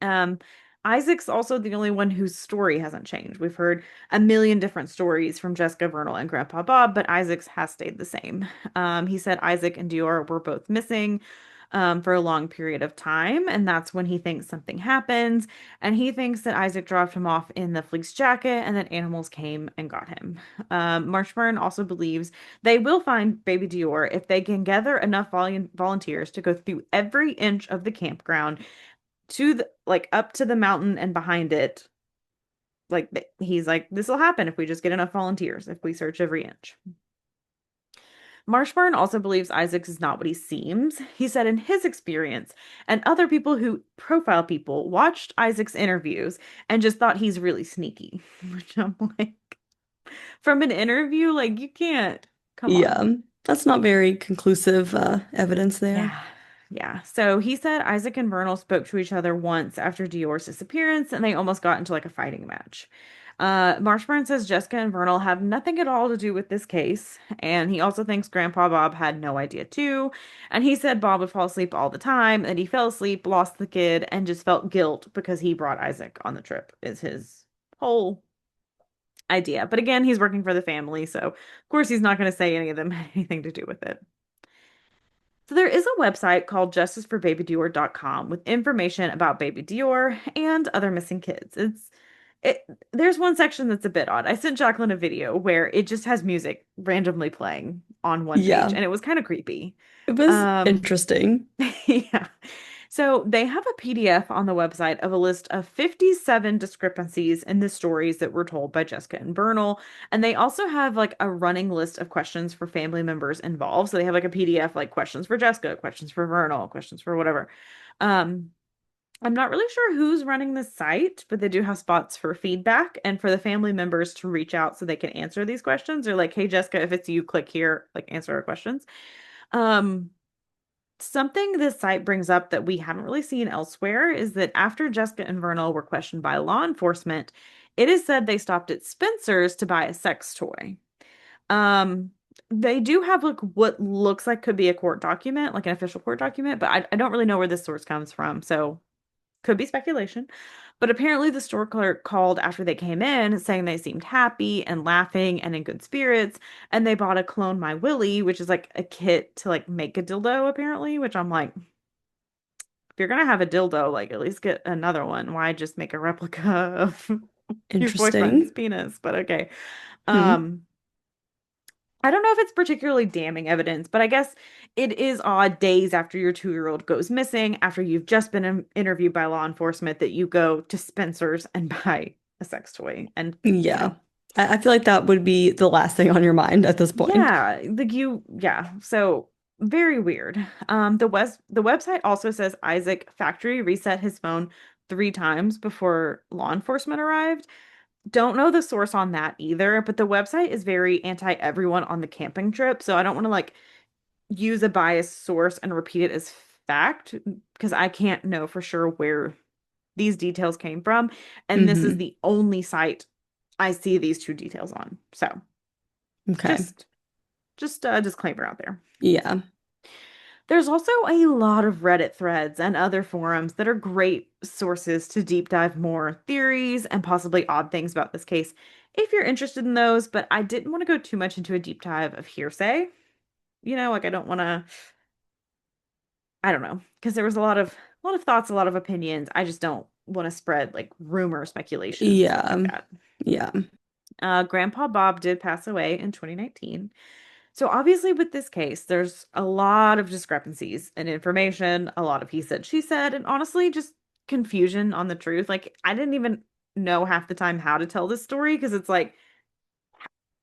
Um Isaac's also the only one whose story hasn't changed. We've heard a million different stories from Jessica Vernal and Grandpa Bob, but Isaac's has stayed the same. He said Isaac and Dior were both missing. for a long period of time. And that's when he thinks something happens. And he thinks that Isaac dropped him off in the fleece jacket and that animals came and got him. Marshburn also believes they will find baby DeOrr if they can gather enough volunteers to go through every inch of the campground to the like up to the mountain and behind it. Like he's like, this will happen if we just get enough volunteers, if we search every inch. Marshburn also believes Isaac is not what he seems. He said in his experience, and other people who profile people watched Isaac's interviews and just thought he's really sneaky. Which I'm like, from an interview, like you can't. Come on. Yeah. That's not very conclusive evidence there. Yeah. Yeah. So he said Isaac and Vernal spoke to each other once after Dior's disappearance, and they almost got into like a fighting match. Marshburn says Jessica and Vernal have nothing at all to do with this case, and he also thinks Grandpa Bob had no idea too. And he said Bob would fall asleep all the time, and he fell asleep, lost the kid, and just felt guilt because he brought Isaac on the trip, is his whole idea. But again, he's working for the family, so of course he's not going to say any of them had anything to do with it. So there is a website called justiceforbabydior.com with information about baby Dior and other missing kids. It there's one section that's a bit odd. I sent Jacqueline a video where it just has music randomly playing on one page, Yeah. and it was kind of creepy. It was Um, interesting. yeah. So they have a PDF on the website of a list of 57 discrepancies in the stories that were told by Jessica and Bernal. And they also have like a running list of questions for family members involved. So they have like a PDF, like questions for Jessica, questions for Vernal, questions for whatever. Um, I'm not really sure who's running the site, but they do have spots for feedback and for the family members to reach out so they can answer these questions. Or like, hey, Jessica, if it's you, click here, like answer our questions. Um, Something this site brings up that we haven't really seen elsewhere is that after Jessica and Vernal were questioned by law enforcement, it is said they stopped at Spencer's to buy a sex toy. Um, they do have like what looks like could be a court document, like an official court document, but I don't really know where this source comes from, so could be speculation. But apparently, the store clerk called after they came in saying they seemed happy and laughing and in good spirits. And they bought a Clone My Willie, which is like a kit to like make a dildo, apparently, which I'm like, if you're gonna have a dildo, like at least get another one. Why just make a replica of your boyfriend's Interesting. penis? But okay. Hmm. Um, I don't know if it's particularly damning evidence, but I guess it is odd days after your 2-year-old goes missing, after you've just been interviewed by law enforcement, that you go to Spencer's and buy a sex toy. And, you Yeah. know, I feel like that would be the last thing on your mind at this point. yeah, yeah. So very weird. The website also says Isaac factory reset his phone 3 times before law enforcement arrived. Don't know the source on that either, but the website is very anti everyone on the camping trip. So I don't want to like use a biased source and repeat it as fact because I can't know for sure where these details came from. And this is Hmm. the only site I see these two details on. So Okay. just just a disclaimer out there. Yeah. There's also a lot of Reddit threads and other forums that are great sources to deep dive more theories and possibly odd things about this case if you're interested in those, but I didn't want to go too much into a deep dive of hearsay. Like I don't want to I don't know, because there was a lot of thoughts, a lot of opinions. I just don't want to spread like rumor, speculation, stuff like Yeah. that. Yeah. Grandpa Bob did pass away in 2019. So obviously with this case, there's a lot of discrepancies in information, a lot of he said, she said, and honestly, just confusion on the truth. Like I didn't even know half the time how to tell this story because it's like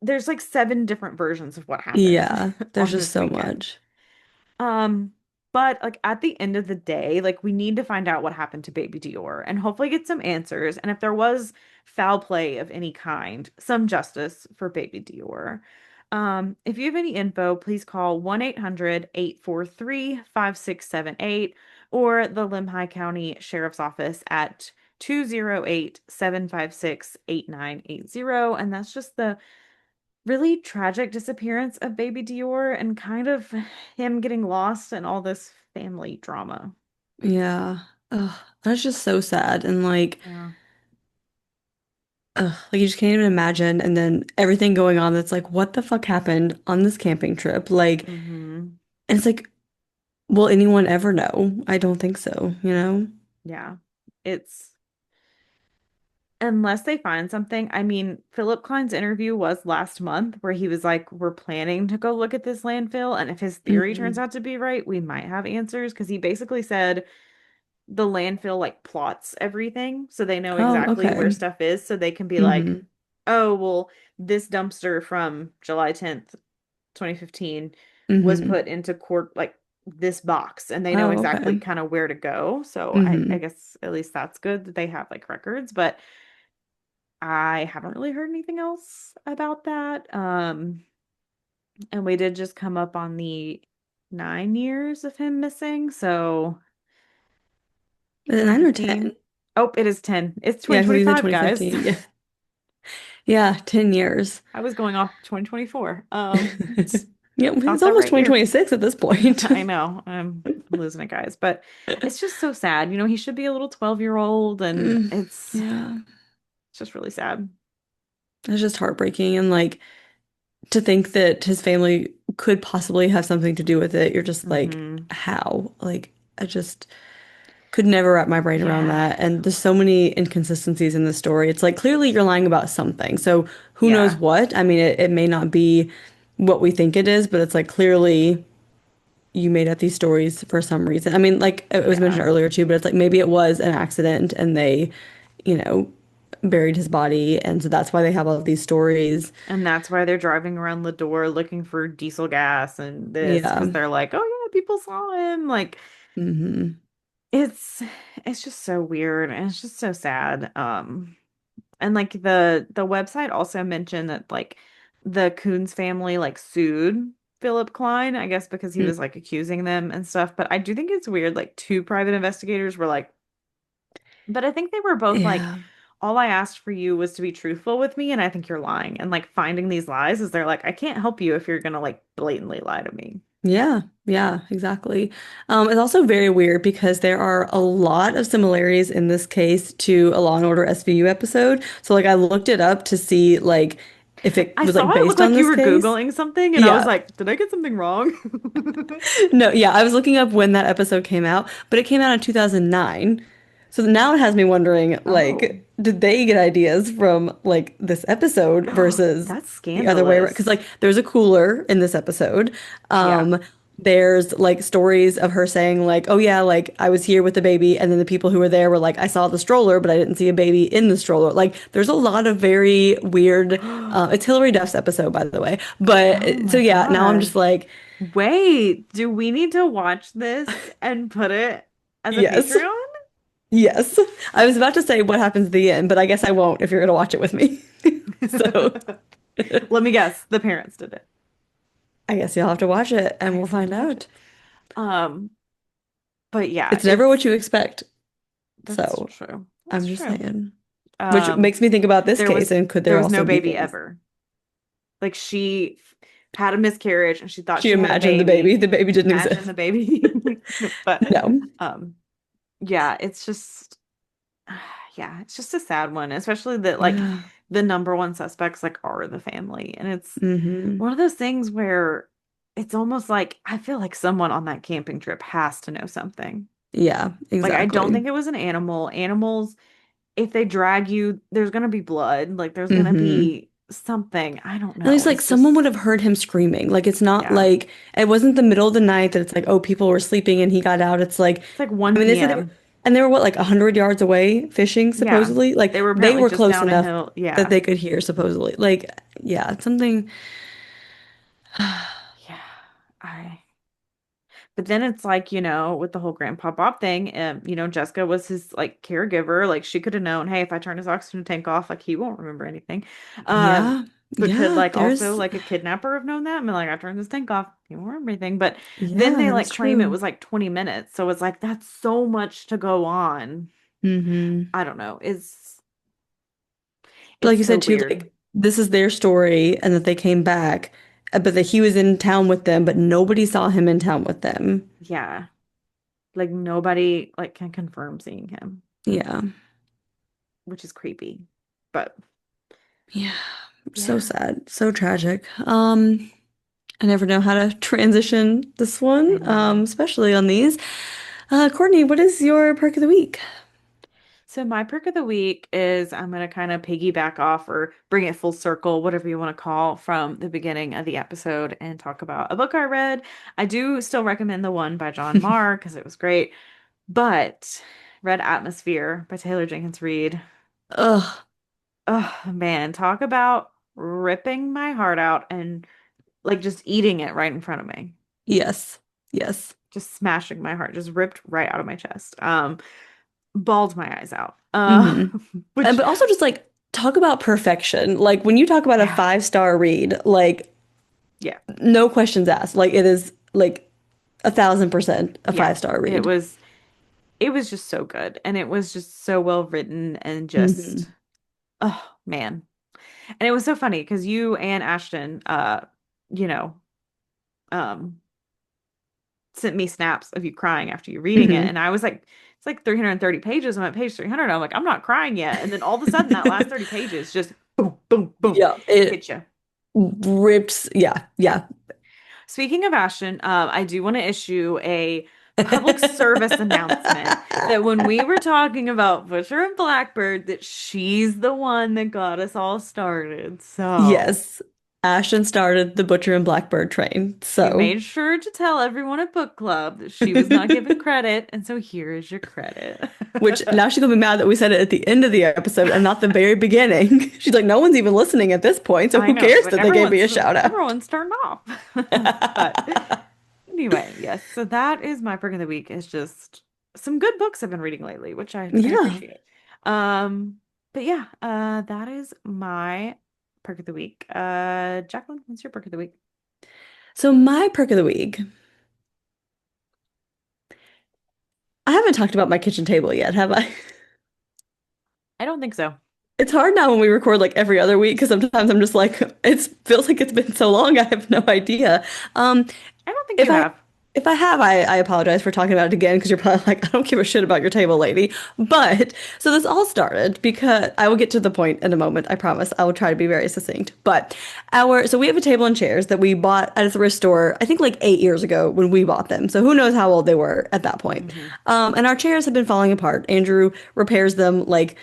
there's like 7 different versions of what happened Yeah. There's on just this so weekend. much. Um, but like at the end of the day, like we need to find out what happened to baby Dior and hopefully get some answers. And if there was foul play of any kind, some justice for baby Dior. If you have any info, please call 1-800-843-5678 or the Limhi County Sheriff's Office at 208-756-8980. And that's just the really tragic disappearance of baby Dior and kind of him getting lost in all this family drama. Yeah. Ugh, that's just so sad. And Yeah. like you just can't even imagine. And then everything going on that's like, what the fuck happened on this camping trip? Like, Hmm. and it's like, Will anyone ever know? I don't think so, you know? Yeah. It's unless they find something. I mean, Philip Klein's interview was last month where he was like, we're planning to go look at this landfill. And if his theory turns Hmm. out to be right, we might have answers. Because he basically said the landfill like plots everything. So they know Oh, exactly where okay. stuff is. So they can be like, Hmm. oh, well, this dumpster from July 10th, 2015 was Hmm. put into court like this box and they know Oh, exactly okay. kind of where to go. So I Hmm. guess at least that's good that they have like records, but I haven't really heard anything else about that. And we did just come up on the 9 years of him missing. So Is it 9 or 10? 2015. Oh, it is 10. It's Yeah, because you said 2025, guys. 2015. Yeah. Yeah, 10 years. I was going off 2024. Yeah, it's Got that almost right year. 2026 at this point. I know. I'm losing it, guys. But it's just so sad. You know, he should be a little 12-year-old and Mm, yeah, it's just really sad. it's just heartbreaking. And like to think that his family could possibly have something to do with it, you're just like, Hmm. how? Like, I just could never wrap my brain around Yeah. that. And there's so many inconsistencies in the story. It's like clearly you're lying about something. So who knows Yeah. what? I mean, it may not be what we think it is, but it's like clearly you made up these stories for some reason. I mean, like it was mentioned Yeah. earlier too, but it's like maybe it was an accident and they, you know, buried his body. And so that's why they have all of these stories. And that's why they're driving around the door looking for diesel gas and this Yeah. because they're like, oh yeah, people saw him. Like Hmm. it's it's just so weird and it's just so sad. And like the website also mentioned that like the Kunz family like sued Philip Klein, I guess because he was like accusing them and stuff. But I do think it's weird, like two private investigators were like, but I think they were both like, Yeah. all I asked for you was to be truthful with me, and I think you're lying. And like finding these lies is they're like, I can't help you if you're gonna like blatantly lie to me. Yeah, yeah, exactly. It's also very weird because there are a lot of similarities in this case to a Law and Order SVU episode. So like I looked it up to see like if it I was saw like it look based on like you this were case. Googling something, and I was Yeah. like, did I get something wrong? No, yeah, I was looking up when that episode came out, but it came out in 2009. So now it has me wondering, Oh. like, did they get ideas from like this episode versus That's the other way around? Because scandalous. like there's a cooler in this episode. Yeah. There's like stories of her saying like, oh yeah, like I was here with the baby, and then the people who were there were like, I saw the stroller, but I didn't see a baby in the stroller. Like, there's a lot of very weird. It's Hilary Duff's episode, by the way. Oh But so my yeah, now I'm just gosh. like, Wait, do we need to watch this and put it as a yes. Patreon? Yes. I was about to say what happens at the end, but I guess I won't if you're going to watch it with me. So Let me guess, the parents did it. I guess you'll have to watch it I and we'll guess I have find to watch it. out. Um, but yeah, It's never what you expect. that's So true. That's I'm just true. saying. Which Um, makes me think about this there case was and could there there was no also be baby things? ever. Like she had a miscarriage and she thought She she had a imagined the baby. baby. The baby didn't Imagine exist. the baby. But No. um yeah, it's just yeah, it's just a sad one, especially that like Yeah. the number one suspects like are the family. And it's Hmm. one of those things where it's almost like I feel like someone on that camping trip has to know something. Yeah, Like I don't exactly. think it was an animal. Animals, if they drag you, there's gonna be blood. Like there's gonna Hmm. be something. I don't At least know. like It's someone would just have heard him screaming. Like it's not yeah. like it wasn't the middle of the night that it's like, oh, people were sleeping and he got out. It's like, It's like I mean, they 1 said they were, p.m. and they were what, like 100 yards away fishing, Yeah. supposedly. Like They were they apparently were just close down a enough hill. that Yeah. they could hear, supposedly. Like, yeah, it's something. Yeah. I But then it's like, with the whole Grandpa Bob thing, Jessica was his like caregiver. Like she could have known, hey, if I turn his oxygen tank off, like he won't remember anything. Um, Yeah, but could yeah, like also there's, like a kidnapper have known that? And been like, I turned this tank off, he won't remember anything. But then yeah, they that's like claim it true. was like 20 minutes. So it's like that's so much to go on. Hmm. I don't know. But like It's you so said too, weird. like this is their story and that they came back, but that he was in town with them, but nobody saw him in town with them. Yeah. Like nobody like can confirm seeing him, Yeah. which is creepy. But Yeah. So yeah. sad. So tragic. I never know how to transition this I one, know. especially on these. Courtney, what is your perk of the week? So my perk of the week is I'm going to kind of piggyback off or bring it full circle, whatever you want to call, from the beginning of the episode and talk about a book I read. I do still recommend the one by John Marr because it was great, but Red Atmosphere by Taylor Jenkins Reid. Ugh, Oh man, talk about ripping my heart out and like just eating it right in front of me. yes, yes. Just smashing my heart, just ripped right out of my chest. Bawled my eyes out. hmm And Which but also just like talk about perfection. Like when you talk about a yeah, 5-star read, like yeah, no questions asked. Like it is like 1,000% a yeah. 5-star It read. was it was just so good and it was just so well written and just hmm oh man. And it was so funny because you and Ashton you know, um sent me snaps of you crying after you reading it. hmm And I was like, it's like 330 pages. I'm at page 300. I'm like, I'm not crying yet. And then all of a sudden, that last 30 pages just boom, boom, boom, Yeah, it hit you. rips. Yeah, Yeah. yeah. Speaking of Ashton, I do want to issue a public service announcement that when we were talking about Butcher and Blackbird, that she's the one that got us all started. So Yes. Ashton started the Butcher and Blackbird train. we So made sure to tell everyone at book club that she was not given credit. And so here is your credit. which now she's gonna be mad that we said it at the end of the episode and not the very beginning. She's like, no one's even listening at this point, so I who know. She's cares like, that they gave me a shout out? everyone's turned off. But anyway, yes. So that is my perk of the week is just some good books I've been reading lately, which I Yeah. appreciate. Um, but yeah, that is my perk of the week. Jacqueline, what's your perk of the week? So my perk of the week. I haven't talked about my kitchen table yet, have I? I don't think so. It's hard now when we record like every other week because sometimes I'm just like, it feels like it's been so long, I have no idea. Um, I don't think If you I have. if I have, I apologize for talking about it again because you're probably like, I don't give a shit about your table, lady. But so this all started because I will get to the point in a moment. I promise. I will try to be very succinct. But so we have a table and chairs that we bought at a thrift store, I think like 8 years ago when we bought them. So who knows how old they were at that point. Hmm. And our chairs have been falling apart. Andrew repairs them like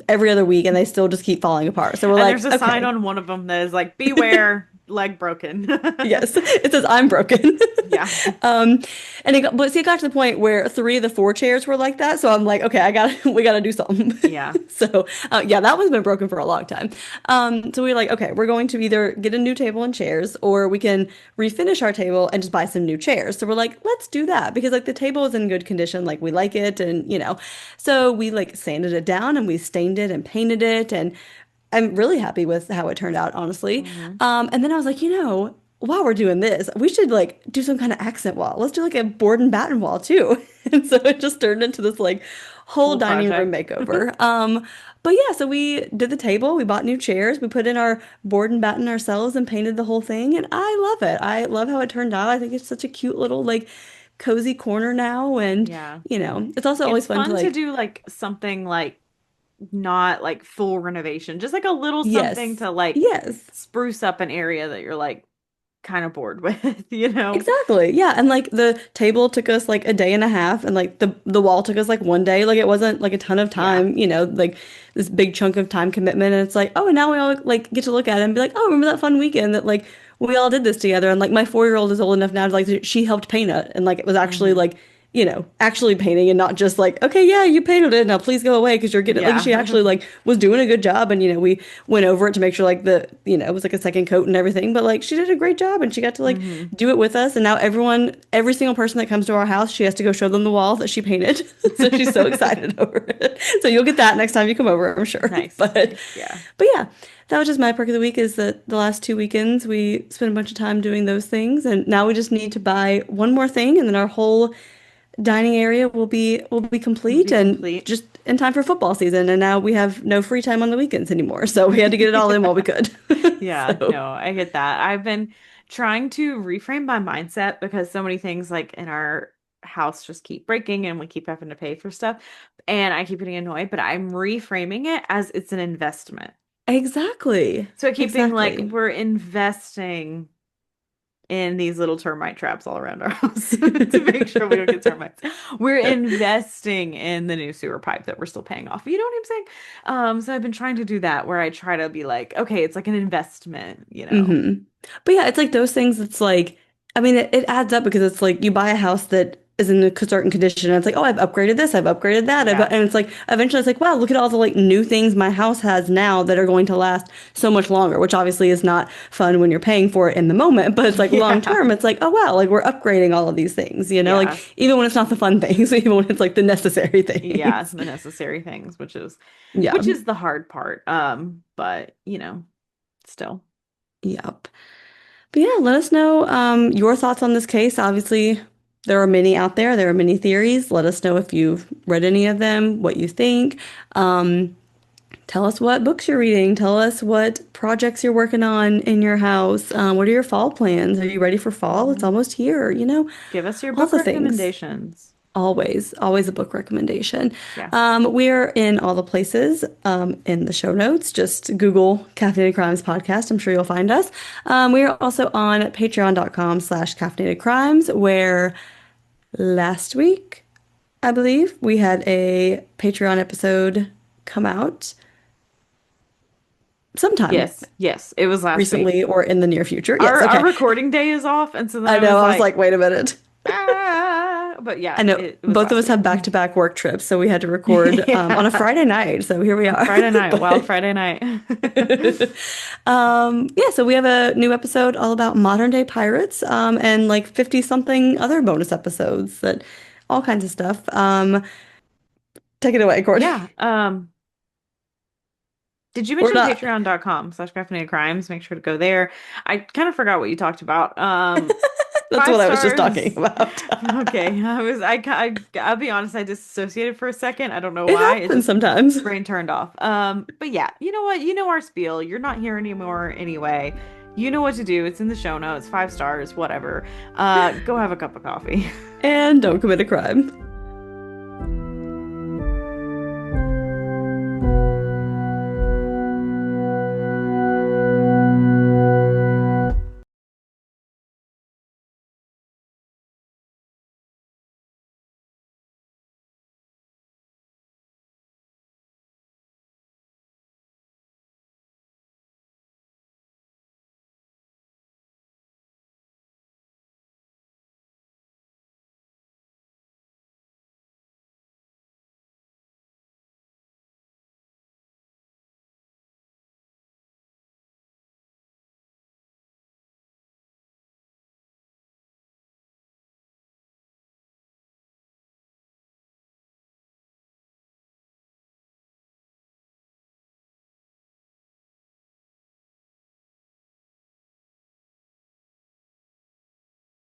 every other week and they still just keep falling apart. So we're And there's like, a sign okay. on one of them that is like, beware, leg broken. Yes, it says I'm broken. Yeah. Um, but see, it got to the point where 3 of the 4 chairs were like that. So I'm like, okay, we gotta do something. Yeah. So, yeah, that one's been broken for a long time. So we were like, okay, we're going to either get a new table and chairs, or we can refinish our table and just buy some new chairs. So we're like, let's do that because like the table is in good condition, like we like it, and so we like sanded it down and we stained it and painted it, and I'm really happy with how it turned out, honestly. Hmm. And then I was like, while we're doing this, we should like do some kind of accent wall. Let's do like a board and batten wall too. And so it just turned into this like whole Whole dining room project. makeover. But yeah, so we did the table, we bought new chairs, we put in our board and batten ourselves and painted the whole thing, and I love it. I love how it turned out. I think it's such a cute little like cozy corner now, and Yeah. it's also always It's fun to fun to like, do like something like not like full renovation, just like a little something yes, to like yes. spruce up an area that you're like kind of bored with, you know? Exactly. Yeah. And like the table took us like a day and a half and like the wall took us like one day. Like it wasn't like a ton of Yeah. time, like this big chunk of time commitment. And it's like, oh, and now we all like get to look at it and be like, oh, remember that fun weekend that like we all did this together. And like my 4-year-old is old enough now to like she helped paint it and like it was actually Hmm. like, actually painting and not just like, okay, yeah, you painted it. Now please go away because you're getting like she Yeah. actually like was doing a good job and we went over it to make sure like it was like a second coat and everything. But like she did a great job and she got to like Hmm. do it with us. And now every single person that comes to our house, she has to go show them the wall that she painted. So she's so excited over it. So you'll get that next time you come over, I'm sure. Nice, But nice. Yeah. but yeah, that was just my perk of the week is that the last 2 weekends we spent a bunch of time doing those things. And now we just need to buy one more thing and then our whole dining area will be It'll complete be and complete. just in time for football season. And now we have no free time on the weekends anymore. So we had to get it all in while we could. Yeah, So no, I get that. I've been trying to reframe my mindset because so many things like in our house just keep breaking and we keep having to pay for stuff and I keep getting annoyed, but I'm reframing it as it's an investment. exactly. So I keep being like, Exactly. we're investing in these little termite traps all around our house to make sure we don't get termites. We're investing in the new sewer pipe that we're still paying off. You know what I'm saying? So I've been trying to do that where I try to be like, okay, it's like an investment, you know. hmm But yeah, it's like those things. It's like, I mean, it adds up because it's like you buy a house that is in a certain condition. And it's like, oh, I've upgraded this, I've upgraded that. Yeah. And it's like, eventually it's like, wow, look at all the like new things my house has now that are going to last so much longer, which obviously is not fun when you're paying for it in the moment. But it's like long Yeah. term, it's like, oh, wow, like we're upgrading all of these things, like Yeah. even when it's not the fun things, even when it's like the necessary Yeah, things. the necessary things, Yeah. which is the hard part. But still. Yep. But yeah, let us know your thoughts on this case. Obviously, there are many out there. There are many theories. Let us know if you've read any of them, what you think. Um, Tell us what books you're reading. Tell us what projects you're working on in your house. What are your fall plans? Are you ready for fall? It's Mhm. almost here, Give us your all book the things. recommendations. Always, always a book recommendation. Yeah. We're in all the places in the show notes. Just Google Caffeinated Crimes Podcast. I'm sure you'll find us. We are also on patreon.com/caffeinated crimes, where last week, I believe, we had a Patreon episode come out sometime Yes, yes, it was last week. recently or in the near future. Yes, Our okay. recording day is off, and so then I I know. was I was like, like, wait a minute. but I yeah, know it was both of last us week. have back-to-back work trips, so we had to record on a Yeah. Friday night. So here we On are. Friday night, Wild But Friday night. yeah, so we have a new episode all about modern day pirates, and like 50 something other bonus episodes that all kinds of stuff. Take it away, Courtney. Yeah. Did you Or mention not. patreon.com/caffeinated crimes? Make sure to go there. I kind of forgot what you talked about. That's Five what I was just talking stars. about. Okay. I'll be honest, I disassociated for a second. I don't know It why. It happens just sometimes. brain turned off. But yeah, you know what? You know our spiel. You're not here anymore anyway. You know what to do. It's in the show notes. 5 stars, whatever. Go have a cup of coffee. And don't commit a crime.